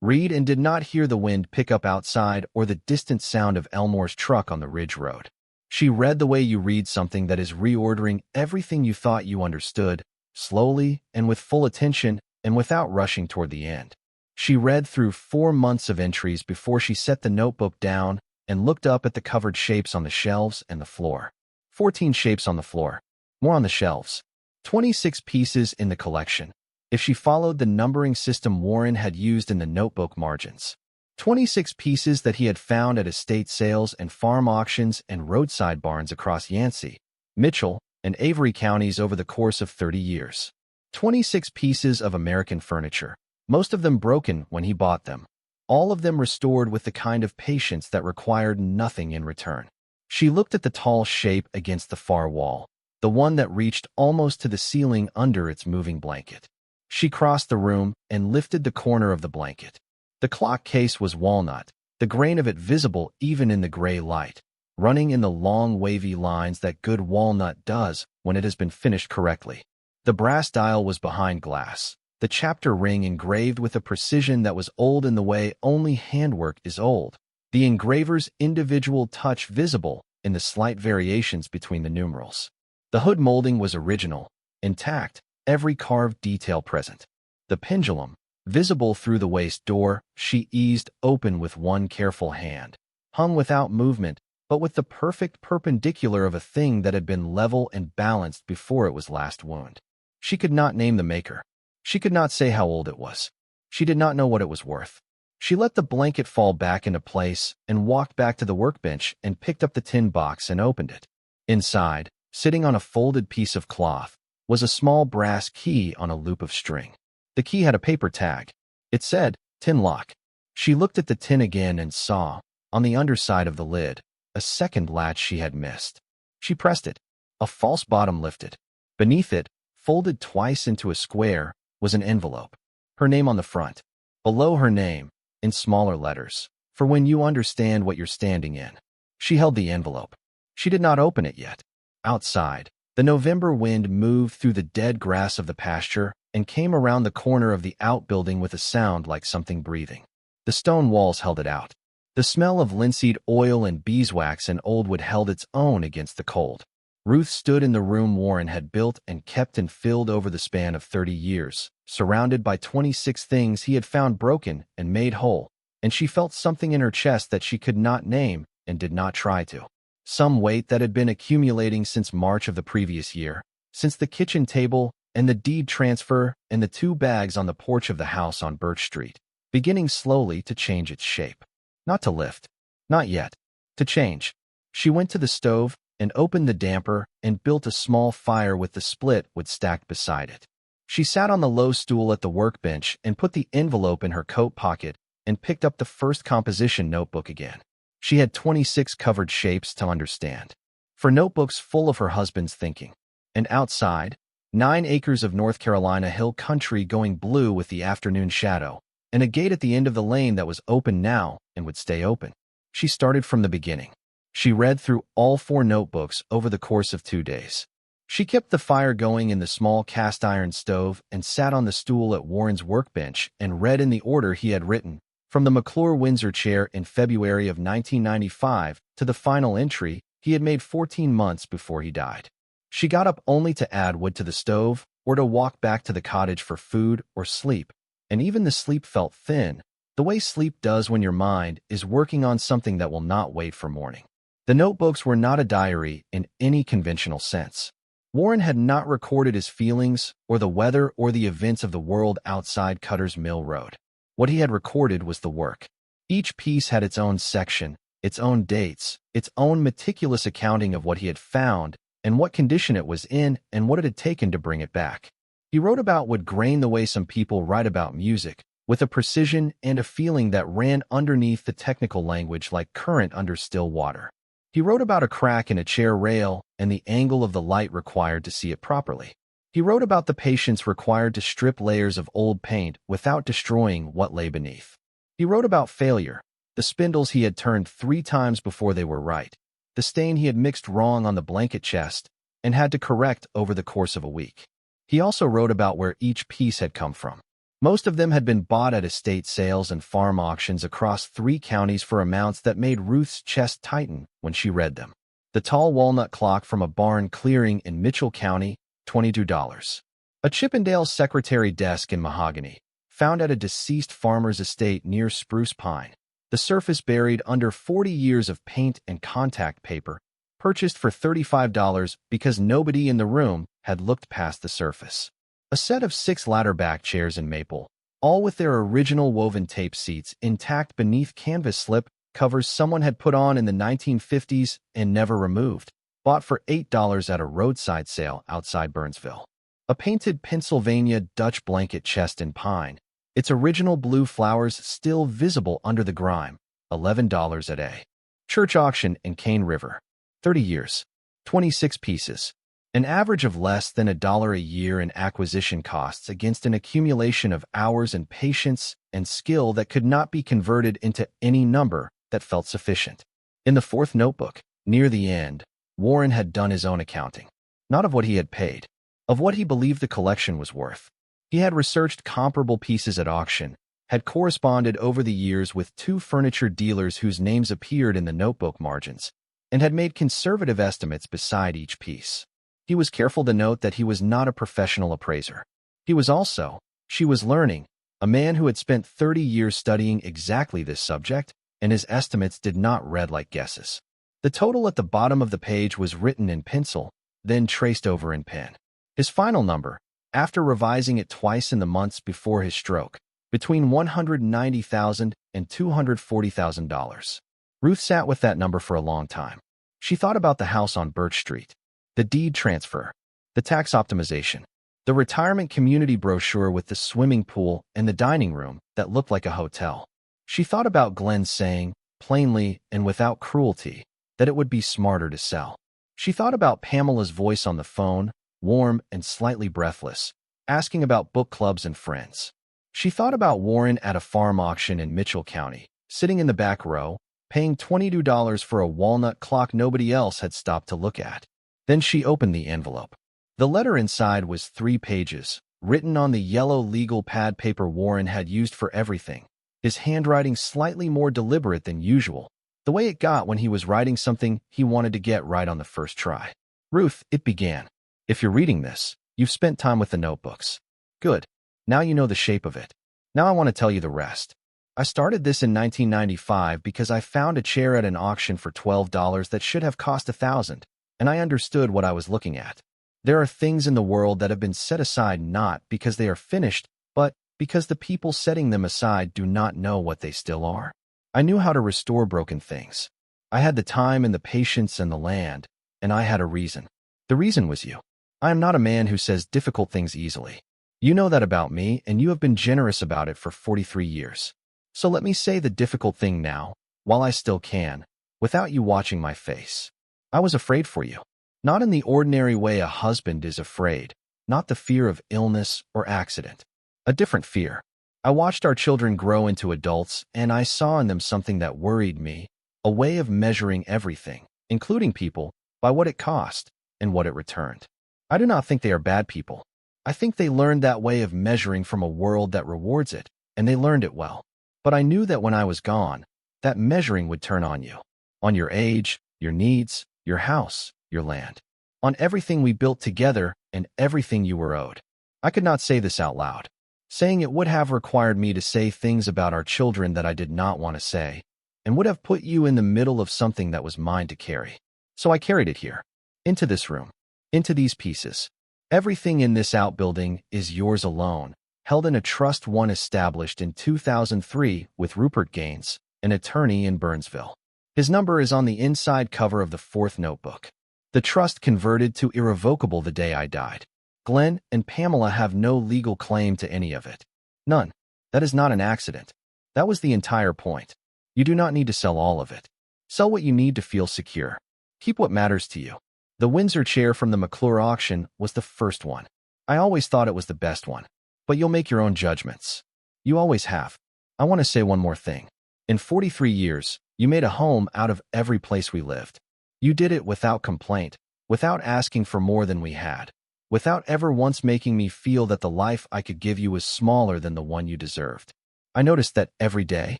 Speaker 1: read and did not hear the wind pick up outside or the distant sound of Elmore's truck on the ridge road. She read the way you read something that is reordering everything you thought you understood, slowly and with full attention, and without rushing toward the end. She read through 4 months of entries before she set the notebook down and looked up at the covered shapes on the shelves and the floor. 14 shapes on the floor. More on the shelves. 26 pieces in the collection, if she followed the numbering system Warren had used in the notebook margins. 26 pieces that he had found at estate sales and farm auctions and roadside barns across Yancey, Mitchell, and Avery counties over the course of 30 years. 26 pieces of American furniture, most of them broken when he bought them. All of them restored with the kind of patience that required nothing in return. She looked at the tall shape against the far wall, the one that reached almost to the ceiling under its moving blanket. She crossed the room and lifted the corner of the blanket. The clock case was walnut, the grain of it visible even in the gray light, running in the long wavy lines that good walnut does when it has been finished correctly. The brass dial was behind glass, the chapter ring engraved with a precision that was old in the way only handwork is old, the engraver's individual touch visible in the slight variations between the numerals. The hood molding was original, intact, every carved detail present. The pendulum, visible through the waist door, she eased open with one careful hand, hung without movement, but with the perfect perpendicular of a thing that had been level and balanced before it was last wound. She could not name the maker. She could not say how old it was. She did not know what it was worth. She let the blanket fall back into place and walked back to the workbench and picked up the tin box and opened it. Inside, sitting on a folded piece of cloth, was a small brass key on a loop of string. The key had a paper tag. It said, "Tin lock." She looked at the tin again and saw, on the underside of the lid, a second latch she had missed. She pressed it. A false bottom lifted. Beneath it, folded twice into a square, was an envelope. Her name on the front. Below her name, in smaller letters, "For when you understand what you're standing in." She held the envelope. She did not open it yet. Outside, the November wind moved through the dead grass of the pasture and came around the corner of the outbuilding with a sound like something breathing. The stone walls held it out. The smell of linseed oil and beeswax and old wood held its own against the cold. Ruth stood in the room Warren had built and kept and filled over the span of 30 years, surrounded by 26 things he had found broken and made whole, and she felt something in her chest that she could not name and did not try to. Some weight that had been accumulating since March of the previous year, since the kitchen table and the deed transfer and the 2 bags on the porch of the house on Birch Street, beginning slowly to change its shape. Not to lift. Not yet. To change. She went to the stove and opened the damper and built a small fire with the split wood stacked beside it. She sat on the low stool at the workbench and put the envelope in her coat pocket and picked up the first composition notebook again. She had 26 covered shapes to understand. For notebooks full of her husband's thinking. And outside, 9 acres of North Carolina hill country going blue with the afternoon shadow, and a gate at the end of the lane that was open now and would stay open. She started from the beginning. She read through all 4 notebooks over the course of 2 days. She kept the fire going in the small cast-iron stove and sat on the stool at Warren's workbench and read in the order he had written, from the McClure Windsor chair in February of 1995 to the final entry he had made 14 months before he died. She got up only to add wood to the stove or to walk back to the cottage for food or sleep, and even the sleep felt thin, the way sleep does when your mind is working on something that will not wait for morning. The notebooks were not a diary in any conventional sense. Warren had not recorded his feelings or the weather or the events of the world outside Cutter's Mill Road. What he had recorded was the work. Each piece had its own section, its own dates, its own meticulous accounting of what he had found and what condition it was in and what it had taken to bring it back. He wrote about wood grain the way some people write about music, with a precision and a feeling that ran underneath the technical language like current under still water. He wrote about a crack in a chair rail and the angle of the light required to see it properly. He wrote about the patience required to strip layers of old paint without destroying what lay beneath. He wrote about failure, the spindles he had turned 3 times before they were right, the stain he had mixed wrong on the blanket chest and had to correct over the course of a week. He also wrote about where each piece had come from. Most of them had been bought at estate sales and farm auctions across 3 counties for amounts that made Ruth's chest tighten when she read them. The tall walnut clock from a barn clearing in Mitchell County, $22. A Chippendale secretary desk in mahogany, found at a deceased farmer's estate near Spruce Pine. The surface buried under 40 years of paint and contact paper, purchased for $35 because nobody in the room had looked past the surface. A set of 6 ladder-back chairs in maple, all with their original woven tape seats intact beneath canvas slip covers someone had put on in the 1950s and never removed, bought for $8 at a roadside sale outside Burnsville. A painted Pennsylvania Dutch blanket chest in pine, its original blue flowers still visible under the grime, $11 at a church auction in Cane River. 30 years, 26 pieces, an average of less than $1 a year in acquisition costs against an accumulation of hours and patience and skill that could not be converted into any number that felt sufficient. In the 4th notebook, near the end, Warren had done his own accounting, not of what he had paid, of what he believed the collection was worth. He had researched comparable pieces at auction, had corresponded over the years with 2 furniture dealers whose names appeared in the notebook margins, and had made conservative estimates beside each piece. He was careful to note that he was not a professional appraiser. He was also, she was learning, a man who had spent 30 years studying exactly this subject, and his estimates did not read like guesses. The total at the bottom of the page was written in pencil, then traced over in pen. His final number, after revising it twice in the months before his stroke, between $190,000 and $240,000. Ruth sat with that number for a long time. She thought about the house on Birch Street, the deed transfer, the tax optimization, the retirement community brochure with the swimming pool and the dining room that looked like a hotel. She thought about Glenn saying, plainly and without cruelty, that it would be smarter to sell. She thought about Pamela's voice on the phone, warm and slightly breathless, asking about book clubs and friends. She thought about Warren at a farm auction in Mitchell County, sitting in the back row, paying $22 for a walnut clock nobody else had stopped to look at. Then she opened the envelope. The letter inside was 3 pages, written on the yellow legal pad paper Warren had used for everything, his handwriting slightly more deliberate than usual, the way it got when he was writing something he wanted to get right on the first try. Ruth, it began. If you're reading this, you've spent time with the notebooks. Good. Now you know the shape of it. Now I want to tell you the rest. I started this in 1995 because I found a chair at an auction for $12 that should have cost $1,000, and I understood what I was looking at. There are things in the world that have been set aside not because they are finished, but because the people setting them aside do not know what they still are. I knew how to restore broken things. I had the time and the patience and the land, and I had a reason. The reason was you. I am not a man who says difficult things easily. You know that about me, and you have been generous about it for 43 years. So let me say the difficult thing now, while I still can, without you watching my face. I was afraid for you. Not in the ordinary way a husband is afraid, not the fear of illness or accident. A different fear. I watched our children grow into adults, and I saw in them something that worried me, a way of measuring everything, including people, by what it cost and what it returned. I do not think they are bad people. I think they learned that way of measuring from a world that rewards it, and they learned it well. But I knew that when I was gone, that measuring would turn on you, on your age, your needs, your house, your land, on everything we built together and everything you were owed. I could not say this out loud. Saying it would have required me to say things about our children that I did not want to say, and would have put you in the middle of something that was mine to carry. So I carried it here, into this room, into these pieces. Everything in this outbuilding is yours alone, held in a trust one established in 2003 with Rupert Gaines, an attorney in Burnsville. His number is on the inside cover of the 4th notebook. The trust converted to irrevocable the day I died. Glen and Pamela have no legal claim to any of it. None. That is not an accident. That was the entire point. You do not need to sell all of it. Sell what you need to feel secure. Keep what matters to you. The Windsor chair from the McClure auction was the first one. I always thought it was the best one. But you'll make your own judgments. You always have. I want to say one more thing. In 43 years, you made a home out of every place we lived. You did it without complaint, without asking for more than we had, without ever once making me feel that the life I could give you was smaller than the one you deserved. I noticed that every day.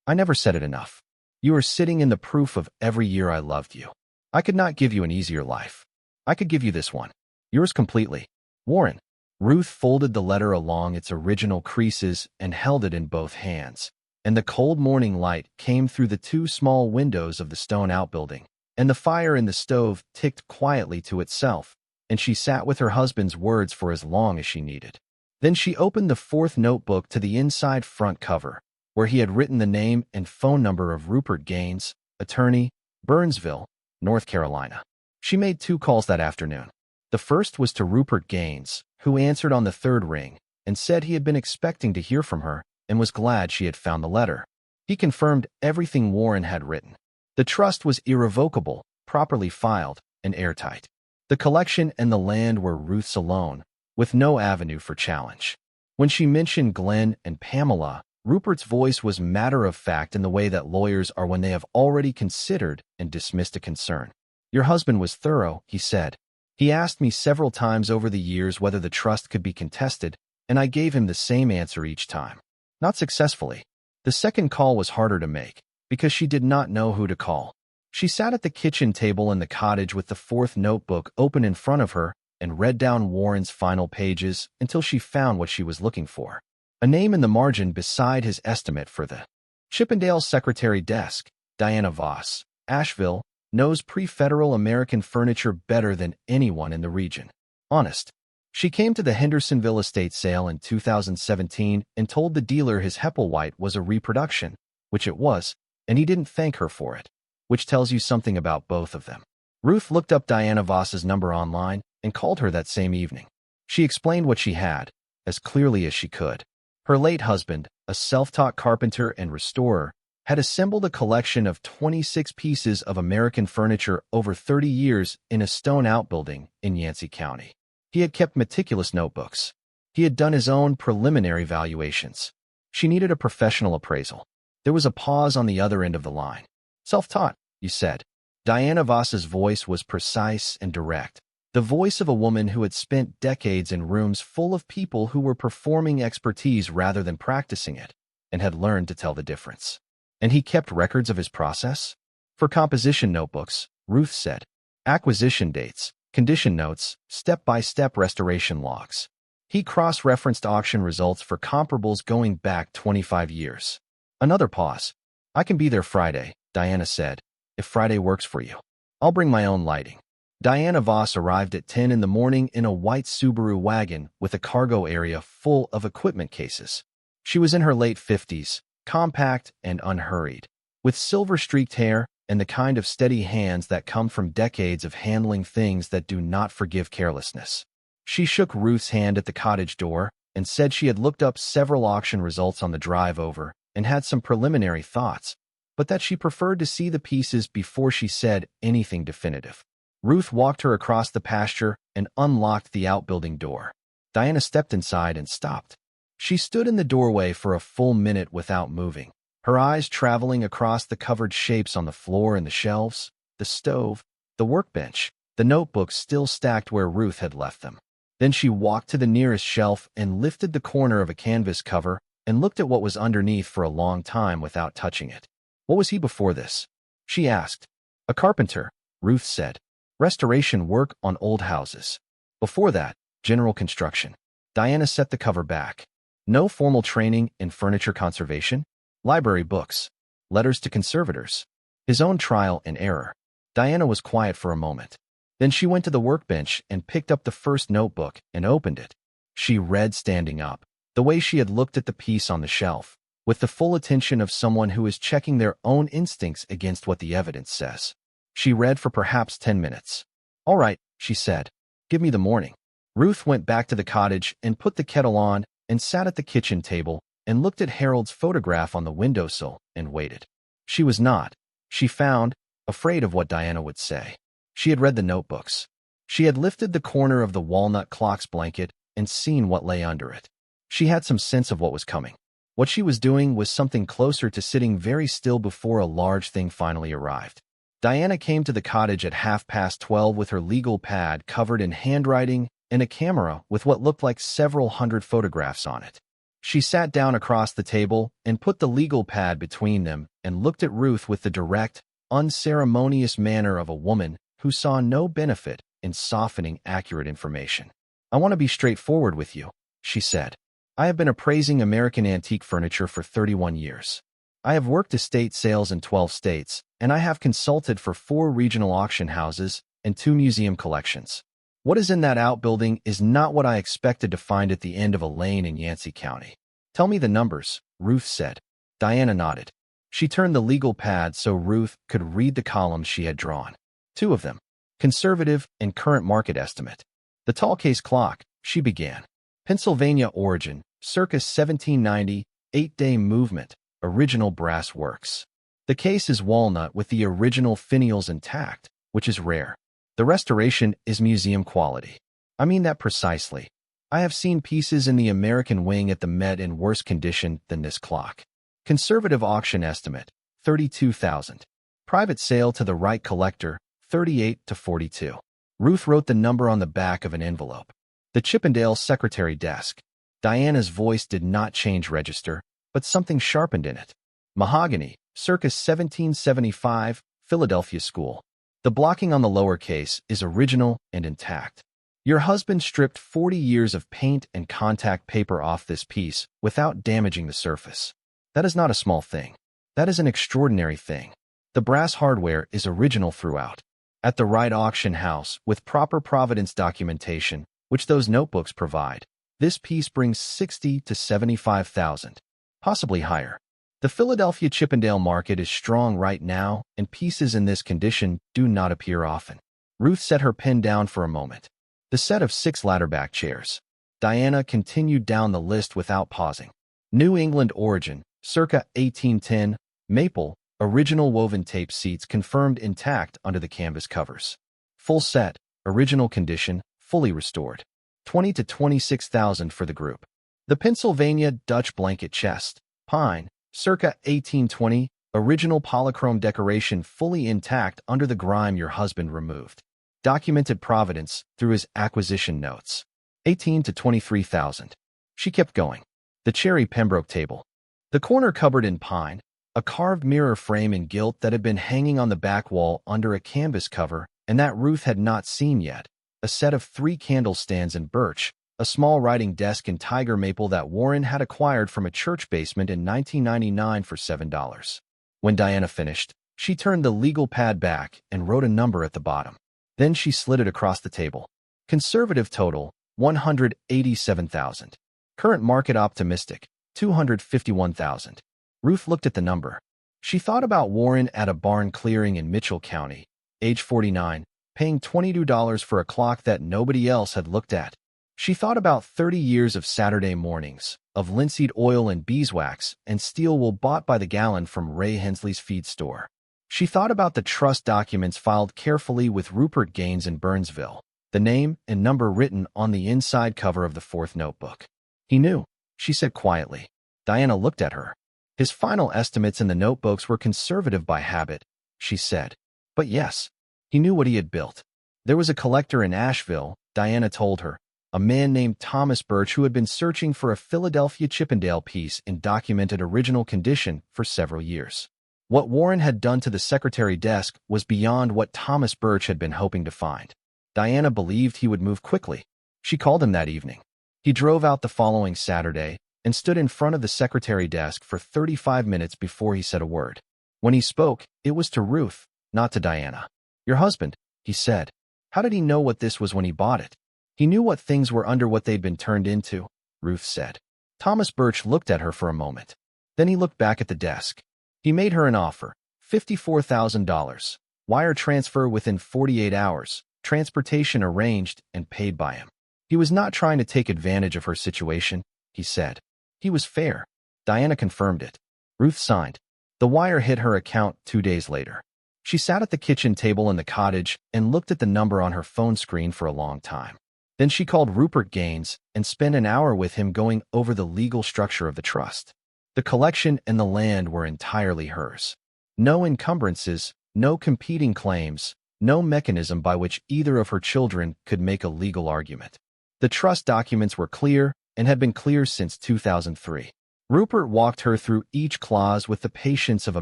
Speaker 1: I never said it enough. You are sitting in the proof of every year I loved you. I could not give you an easier life. I could give you this one. Yours completely. Warren. Ruth folded the letter along its original creases and held it in both hands, and the cold morning light came through the two small windows of the stone outbuilding, and the fire in the stove ticked quietly to itself, and she sat with her husband's words for as long as she needed. Then she opened the fourth notebook to the inside front cover, where he had written the name and phone number of Rupert Gaines, attorney, Burnsville, North Carolina. She made 2 calls that afternoon. The first was to Rupert Gaines, who answered on the third ring and said he had been expecting to hear from her and was glad she had found the letter. He confirmed everything Warren had written. The trust was irrevocable, properly filed, and airtight. The collection and the land were Ruth's alone, with no avenue for challenge. When she mentioned Glen and Pamela, Rupert's voice was matter-of-fact in the way that lawyers are when they have already considered and dismissed a concern. "Your husband was thorough," he said. "He asked me several times over the years whether the trust could be contested, and I gave him the same answer each time. Not successfully." The second call was harder to make, because she did not know who to call. She sat at the kitchen table in the cottage with the fourth notebook open in front of her and read down Warren's final pages until she found what she was looking for. A name in the margin beside his estimate for the Chippendale secretary desk. Diana Voss, Asheville, knows pre-federal American furniture better than anyone in the region. Honest. She came to the Hendersonville estate sale in 2017 and told the dealer his Hepplewhite was a reproduction, which it was, and he didn't thank her for it, which tells you something about both of them. Ruth looked up Diana Voss's number online and called her that same evening. She explained what she had, as clearly as she could. Her late husband, a self-taught carpenter and restorer, had assembled a collection of 26 pieces of American furniture over 30 years in a stone outbuilding in Yancey County. He had kept meticulous notebooks. He had done his own preliminary valuations. She needed a professional appraisal. There was a pause on the other end of the line. "Self-taught, you said." Diana Voss's voice was precise and direct. The voice of a woman who had spent decades in rooms full of people who were performing expertise rather than practicing it, and had learned to tell the difference. And he kept records of his process? For composition notebooks, Ruth said. Acquisition dates, condition notes, step-by-step restoration logs. He cross-referenced auction results for comparables going back 25 years. Another pause. "I can be there Friday," Diana said, "if Friday works for you. I'll bring my own lighting." Diana Voss arrived at 10 in the morning in a white Subaru wagon with a cargo area full of equipment cases. She was in her late 50s, compact and unhurried, with silver-streaked hair and the kind of steady hands that come from decades of handling things that do not forgive carelessness. She shook Ruth's hand at the cottage door and said she had looked up several auction results on the drive over and had some preliminary thoughts, but that she preferred to see the pieces before she said anything definitive. Ruth walked her across the pasture and unlocked the outbuilding door. Diana stepped inside and stopped. She stood in the doorway for a full minute without moving, her eyes traveling across the covered shapes on the floor and the shelves, the stove, the workbench, the notebooks still stacked where Ruth had left them. Then she walked to the nearest shelf and lifted the corner of a canvas cover and looked at what was underneath for a long time without touching it. "What was he before this?" she asked. "A carpenter," Ruth said. "Restoration work on old houses. Before that, general construction." Diana set the cover back. "No formal training in furniture conservation? Library books. Letters to conservators. His own trial and error." Diana was quiet for a moment. Then she went to the workbench and picked up the first notebook and opened it. She read standing up, the way she had looked at the piece on the shelf, with the full attention of someone who is checking their own instincts against what the evidence says. She read for perhaps 10 minutes. "All right," she said. "Give me the morning." Ruth went back to the cottage and put the kettle on and sat at the kitchen table and looked at Harold's photograph on the windowsill and waited. She was not, she found, afraid of what Diana would say. She had read the notebooks. She had lifted the corner of the walnut clock's blanket and seen what lay under it. She had some sense of what was coming. What she was doing was something closer to sitting very still before a large thing finally arrived. Diana came to the cottage at 12:30 with her legal pad covered in handwriting and a camera with what looked like several hundred photographs on it. She sat down across the table and put the legal pad between them and looked at Ruth with the direct, unceremonious manner of a woman who saw no benefit in softening accurate information. I want to be straightforward with you, she said. I have been appraising American antique furniture for 31 years. I have worked estate sales in 12 states, and I have consulted for 4 regional auction houses and 2 museum collections. What is in that outbuilding is not what I expected to find at the end of a lane in Yancey County. Tell me the numbers, Ruth said. Diana nodded. She turned the legal pad so Ruth could read the columns she had drawn. 2 of them. Conservative and current market estimate. The tall case clock, she began. Pennsylvania origin, circa 1790, 8-day movement, original brass works. The case is walnut with the original finials intact, which is rare. The restoration is museum quality. I mean that precisely. I have seen pieces in the American wing at the Met in worse condition than this clock. Conservative auction estimate, $32,000. Private sale to the right collector, $38 to $42. Ruth wrote the number on the back of an envelope. The Chippendale secretary desk. Diana's voice did not change register, but something sharpened in it. Mahogany, circa 1775, Philadelphia School. The blocking on the lower case is original and intact. Your husband stripped 40 years of paint and contact paper off this piece without damaging the surface. That is not a small thing. That is an extraordinary thing. The brass hardware is original throughout. At the right auction house, with proper provenance documentation, which those notebooks provide, this piece brings $60,000 to $75,000, possibly higher. The Philadelphia Chippendale market is strong right now, and pieces in this condition do not appear often. Ruth set her pen down for a moment. The set of 6 ladderback chairs. Diana continued down the list without pausing. New England origin, circa 1810, maple, original woven tape seats confirmed intact under the canvas covers. Full set, original condition, fully restored. $20,000 to $26,000 for the group. The Pennsylvania Dutch blanket chest, pine, circa 1820, original polychrome decoration fully intact under the grime your husband removed. Documented provenance through his acquisition notes. $18,000 to $23,000. She kept going. The cherry Pembroke table. The corner cupboard in pine, a carved mirror frame in gilt that had been hanging on the back wall under a canvas cover and that Ruth had not seen yet. A set of 3 candle stands in birch, a small writing desk in tiger maple that Warren had acquired from a church basement in 1999 for $7. When Diana finished, she turned the legal pad back and wrote a number at the bottom. Then she slid it across the table. Conservative total, $187,000. Current market optimistic, $251,000. Ruth looked at the number. She thought about Warren at a barn clearing in Mitchell County, age 49, paying $22 for a clock that nobody else had looked at. She thought about 30 years of Saturday mornings, of linseed oil and beeswax and steel wool bought by the gallon from Ray Hensley's feed store. She thought about the trust documents filed carefully with Rupert Gaines in Burnsville, the name and number written on the inside cover of the 4th notebook. He knew, she said quietly. Diana looked at her. His final estimates in the notebooks were conservative by habit, she said. But yes, he knew what he had built. There was a collector in Asheville, Diana told her, a man named Thomas Birch who had been searching for a Philadelphia Chippendale piece in documented original condition for several years. What Warren had done to the secretary desk was beyond what Thomas Birch had been hoping to find. Diana believed he would move quickly. She called him that evening. He drove out the following Saturday and stood in front of the secretary desk for 35 minutes before he said a word. When he spoke, it was to Ruth, not to Diana. Your husband, he said. How did he know what this was when he bought it? He knew what things were under what they'd been turned into, Ruth said. Thomas Birch looked at her for a moment. Then he looked back at the desk. He made her an offer, $54,000. Wire transfer within 48 hours, transportation arranged and paid by him. He was not trying to take advantage of her situation, he said. He was fair. Diana confirmed it. Ruth signed. The wire hit her account 2 days later. She sat at the kitchen table in the cottage and looked at the number on her phone screen for a long time. Then she called Rupert Gaines and spent an hour with him going over the legal structure of the trust. The collection and the land were entirely hers. No encumbrances, no competing claims, no mechanism by which either of her children could make a legal argument. The trust documents were clear and had been clear since 2003. Rupert walked her through each clause with the patience of a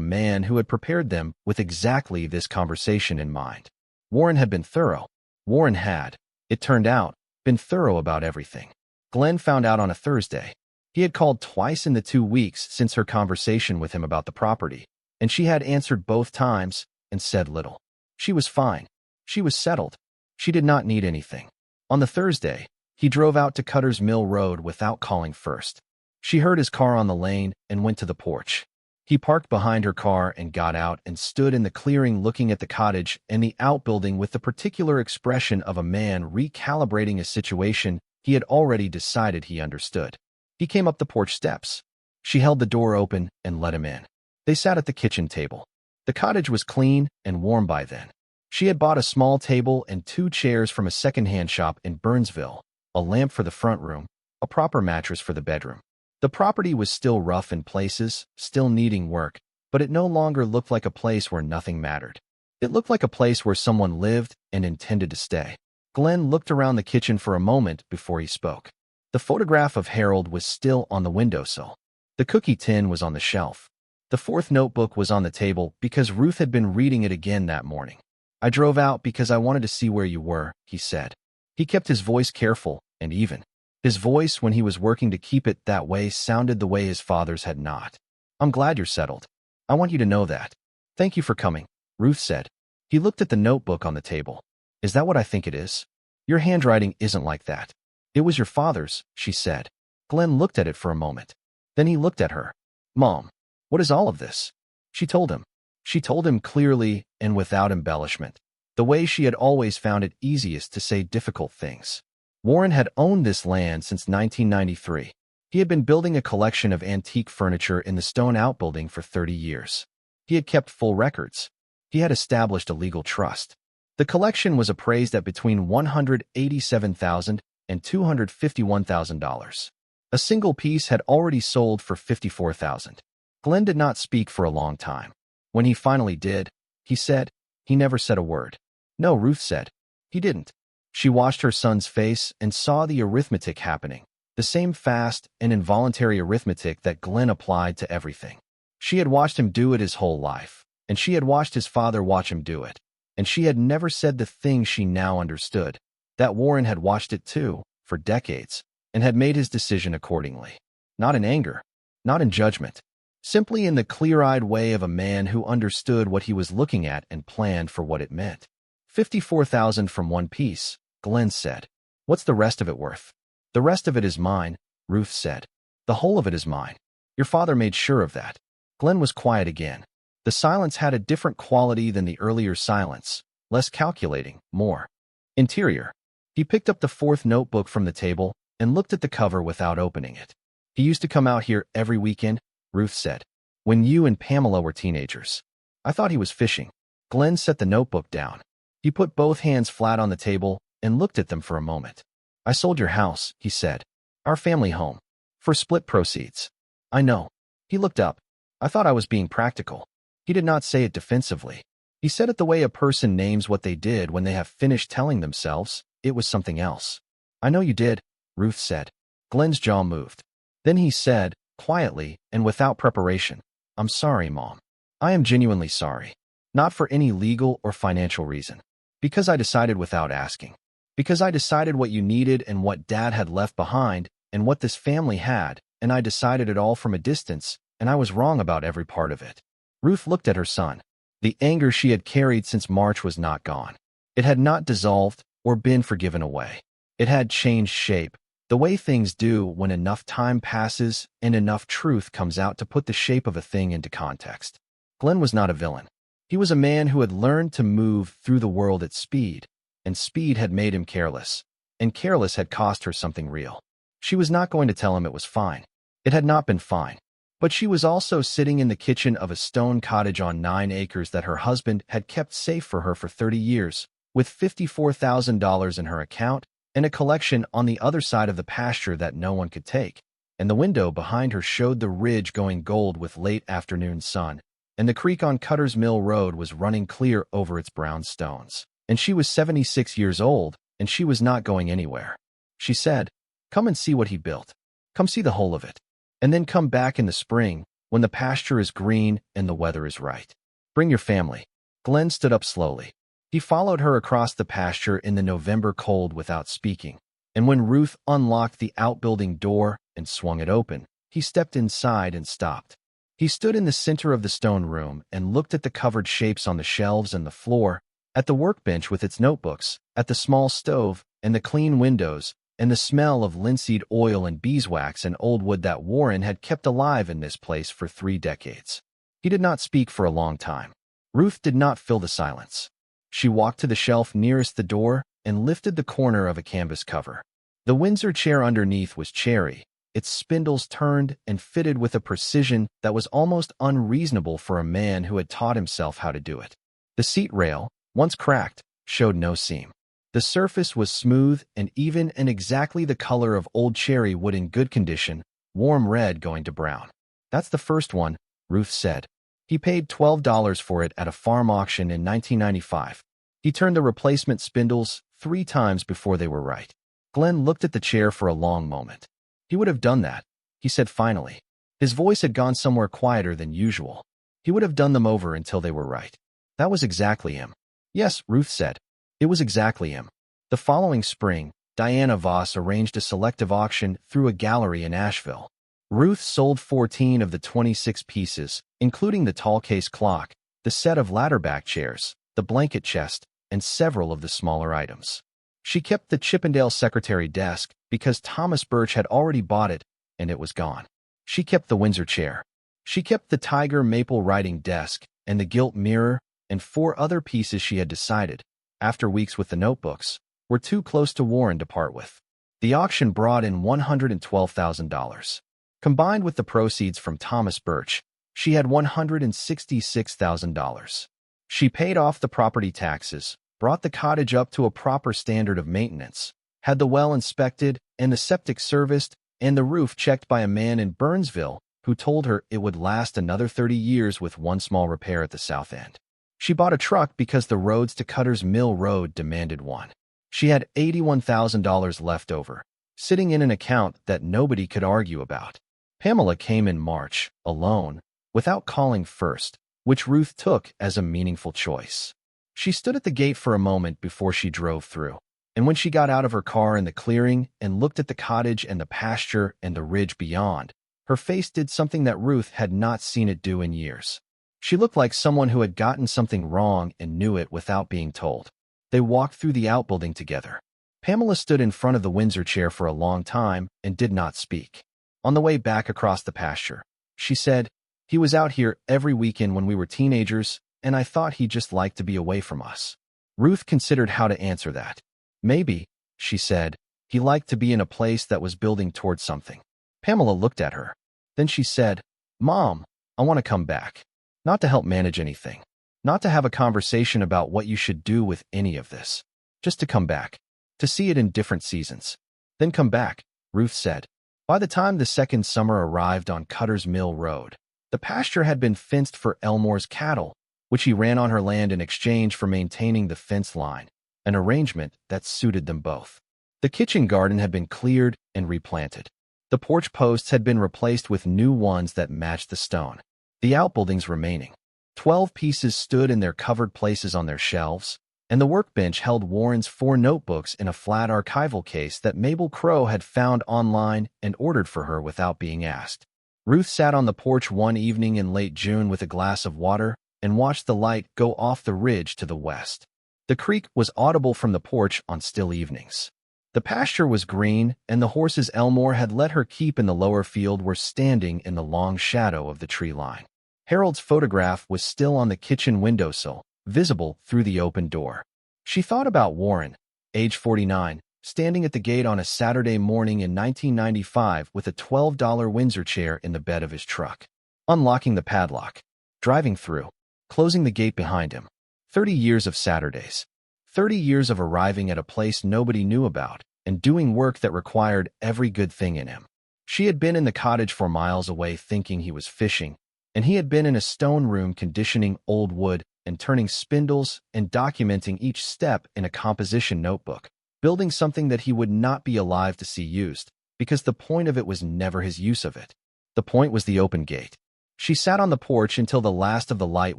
Speaker 1: man who had prepared them with exactly this conversation in mind. Warren had been thorough. Warren had, it turned out, been thorough about everything. Glen found out on a Thursday. He had called twice in the 2 weeks since her conversation with him about the property, and she had answered both times and said little. She was fine. She was settled. She did not need anything. On the Thursday, he drove out to Cutter's Mill Road without calling first. She heard his car on the lane and went to the porch. He parked behind her car and got out and stood in the clearing looking at the cottage and the outbuilding with the particular expression of a man recalibrating a situation he had already decided he understood. He came up the porch steps. She held the door open and let him in. They sat at the kitchen table. The cottage was clean and warm by then. She had bought a small table and 2 chairs from a second-hand shop in Burnsville, a lamp for the front room, a proper mattress for the bedroom. The property was still rough in places, still needing work, but it no longer looked like a place where nothing mattered. It looked like a place where someone lived and intended to stay. Glen looked around the kitchen for a moment before he spoke. The photograph of Harold was still on the windowsill. The cookie tin was on the shelf. The 4th notebook was on the table because Ruth had been reading it again that morning. "I drove out because I wanted to see where you were," he said. He kept his voice careful and even. His voice, when he was working to keep it that way, sounded the way his father's had not. "I'm glad you're settled. I want you to know that." "Thank you for coming," Ruth said. He looked at the notebook on the table. "Is that what I think it is? Your handwriting isn't like that." "It was your father's," she said. Glen looked at it for a moment. Then he looked at her. "Mom, what is all of this?" She told him. She told him clearly and without embellishment, the way she had always found it easiest to say difficult things. Warren had owned this land since 1993. He had been building a collection of antique furniture in the stone outbuilding for 30 years. He had kept full records. He had established a legal trust. The collection was appraised at between $187,000 and $251,000. A single piece had already sold for $54,000. Glen did not speak for a long time. When he finally did, he said, "He never said a word." "No," Ruth said. "He didn't." She watched her son's face and saw the arithmetic happening, the same fast and involuntary arithmetic that Glen applied to everything. She had watched him do it his whole life, and she had watched his father watch him do it, and she had never said the thing she now understood, that Warren had watched it too, for decades, and had made his decision accordingly. Not in anger, not in judgment, simply in the clear-eyed way of a man who understood what he was looking at and planned for what it meant. $54,000 from one piece, Glen said. "What's the rest of it worth?" "The rest of it is mine," Ruth said. "The whole of it is mine. Your father made sure of that." Glen was quiet again. The silence had a different quality than the earlier silence, less calculating, more interior. He picked up the 4th notebook from the table and looked at the cover without opening it. "He used to come out here every weekend," Ruth said, "when you and Pamela were teenagers. I thought he was fishing." Glen set the notebook down. He put both hands flat on the table and looked at them for a moment. "I sold your house," he said. "Our family home. For split proceeds." "I know." He looked up. "I thought I was being practical." He did not say it defensively. He said it the way a person names what they did when they have finished telling themselves it was something else. "I know you did," Ruth said. Glen's jaw moved. Then he said, quietly and without preparation, "I'm sorry, Mom. I am genuinely sorry. Not for any legal or financial reason. Because I decided without asking. Because I decided what you needed and what Dad had left behind and what this family had, and I decided it all from a distance, and I was wrong about every part of it." Ruth looked at her son. The anger she had carried since March was not gone. It had not dissolved or been forgiven away. It had changed shape, the way things do when enough time passes and enough truth comes out to put the shape of a thing into context. Glen was not a villain. He was a man who had learned to move through the world at speed, and speed had made him careless, and careless had cost her something real. She was not going to tell him it was fine. It had not been fine. But she was also sitting in the kitchen of a stone cottage on 9 acres that her husband had kept safe for her for 30 years, with $54,000 in her account and a collection on the other side of the pasture that no one could take. And the window behind her showed the ridge going gold with late afternoon sun, and the creek on Cutter's Mill Road was running clear over its brown stones. And she was 76 years old, and she was not going anywhere. She said, "Come and see what he built. Come see the whole of it. And then come back in the spring, when the pasture is green and the weather is right. Bring your family." Glen stood up slowly. He followed her across the pasture in the November cold without speaking. And when Ruth unlocked the outbuilding door and swung it open, he stepped inside and stopped. He stood in the center of the stone room and looked at the covered shapes on the shelves and the floor, at the workbench with its notebooks, at the small stove and the clean windows, and the smell of linseed oil and beeswax and old wood that Warren had kept alive in this place for 3 decades. He did not speak for a long time. Ruth did not fill the silence. She walked to the shelf nearest the door and lifted the corner of a canvas cover. The Windsor chair underneath was cherry, its spindles turned and fitted with a precision that was almost unreasonable for a man who had taught himself how to do it. The seat rail, once cracked, showed no seam. The surface was smooth and even and exactly the color of old cherry wood in good condition, warm red going to brown. "That's the first one," Ruth said. He paid $12 for it at a farm auction in 1995. He turned the replacement spindles 3 times before they were right. Glen looked at the chair for a long moment. "He would have done that," he said finally. His voice had gone somewhere quieter than usual. "He would have done them over until they were right." That was exactly him. "Yes," Ruth said. It was exactly him. The following spring, Diana Voss arranged a selective auction through a gallery in Asheville. Ruth sold 14 of the 26 pieces, including the tall case clock, the set of ladder-back chairs, the blanket chest, and several of the smaller items. She kept the Chippendale secretary desk because Thomas Birch had already bought it, and it was gone. She kept the Windsor chair. She kept the tiger maple writing desk and the gilt mirror, and 4 other pieces she had decided, after weeks with the notebooks, were too close to Warren to part with. The auction brought in $112,000. Combined with the proceeds from Thomas Birch, she had $166,000. She paid off the property taxes, brought the cottage up to a proper standard of maintenance, had the well inspected and the septic serviced and the roof checked by a man in Burnsville who told her it would last another 30 years with one small repair at the south end. She bought a truck because the roads to Cutter's Mill Road demanded one. She had $81,000 left over, sitting in an account that nobody could argue about. Pamela came in March, alone, without calling first, which Ruth took as a meaningful choice. She stood at the gate for a moment before she drove through, and when she got out of her car in the clearing and looked at the cottage and the pasture and the ridge beyond, her face did something that Ruth had not seen it do in years. She looked like someone who had gotten something wrong and knew it without being told. They walked through the outbuilding together. Pamela stood in front of the Windsor chair for a long time and did not speak. On the way back across the pasture, she said, "He was out here every weekend when we were teenagers, and I thought he'd just like to be away from us." Ruth considered how to answer that. "Maybe," she said, "he liked to be in a place that was building towards something." Pamela looked at her. Then she said, "Mom, I want to come back. Not to help manage anything. Not to have a conversation about what you should do with any of this. Just to come back. To see it in different seasons." "Then come back," Ruth said. By the time the second summer arrived on Cutter's Mill Road, the pasture had been fenced for Elmore's cattle, which he ran on her land in exchange for maintaining the fence line, an arrangement that suited them both. The kitchen garden had been cleared and replanted. The porch posts had been replaced with new ones that matched the stone. The outbuildings remaining. 12 pieces stood in their covered places on their shelves, and the workbench held Warren's 4 notebooks in a flat archival case that Mabel Crow had found online and ordered for her without being asked. Ruth sat on the porch one evening in late June with a glass of water and watched the light go off the ridge to the west. The creek was audible from the porch on still evenings. The pasture was green, and the horses Elmore had let her keep in the lower field were standing in the long shadow of the tree line. Harold's photograph was still on the kitchen windowsill, visible through the open door. She thought about Warren, age 49, standing at the gate on a Saturday morning in 1995 with a $12 Windsor chair in the bed of his truck. Unlocking the padlock. Driving through. Closing the gate behind him. 30 years of Saturdays. 30 years of arriving at a place nobody knew about and doing work that required every good thing in him. She had been in the cottage 4 miles away thinking he was fishing, and he had been in a stone room conditioning old wood and turning spindles and documenting each step in a composition notebook, building something that he would not be alive to see used, because the point of it was never his use of it. The point was the open gate. She sat on the porch until the last of the light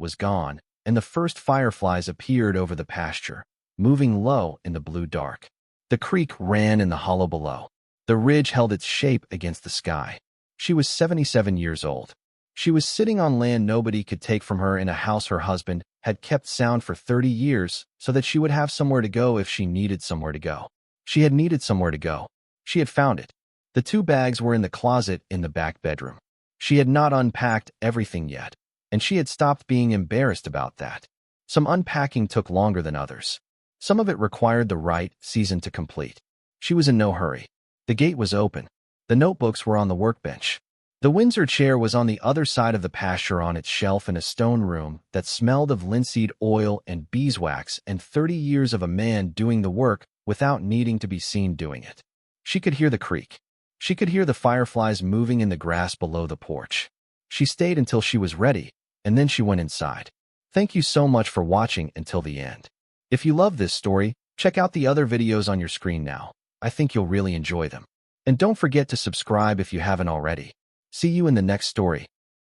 Speaker 1: was gone and the first fireflies appeared over the pasture, moving low in the blue dark. The creek ran in the hollow below. The ridge held its shape against the sky. She was 77 years old. She was sitting on land nobody could take from her in a house her husband had kept sound for 30 years so that she would have somewhere to go if she needed somewhere to go. She had needed somewhere to go. She had found it. The 2 bags were in the closet in the back bedroom. She had not unpacked everything yet, and she had stopped being embarrassed about that. Some unpacking took longer than others. Some of it required the right season to complete. She was in no hurry. The gate was open. The notebooks were on the workbench. The Windsor chair was on the other side of the pasture on its shelf in a stone room that smelled of linseed oil and beeswax and 30 years of a man doing the work without needing to be seen doing it. She could hear the creek. She could hear the fireflies moving in the grass below the porch. She stayed until she was ready, and then she went inside. Thank you so much for watching until the end. If you love this story, check out the other videos on your screen now. I think you'll really enjoy them. And don't forget to subscribe if you haven't already. See you in the next story.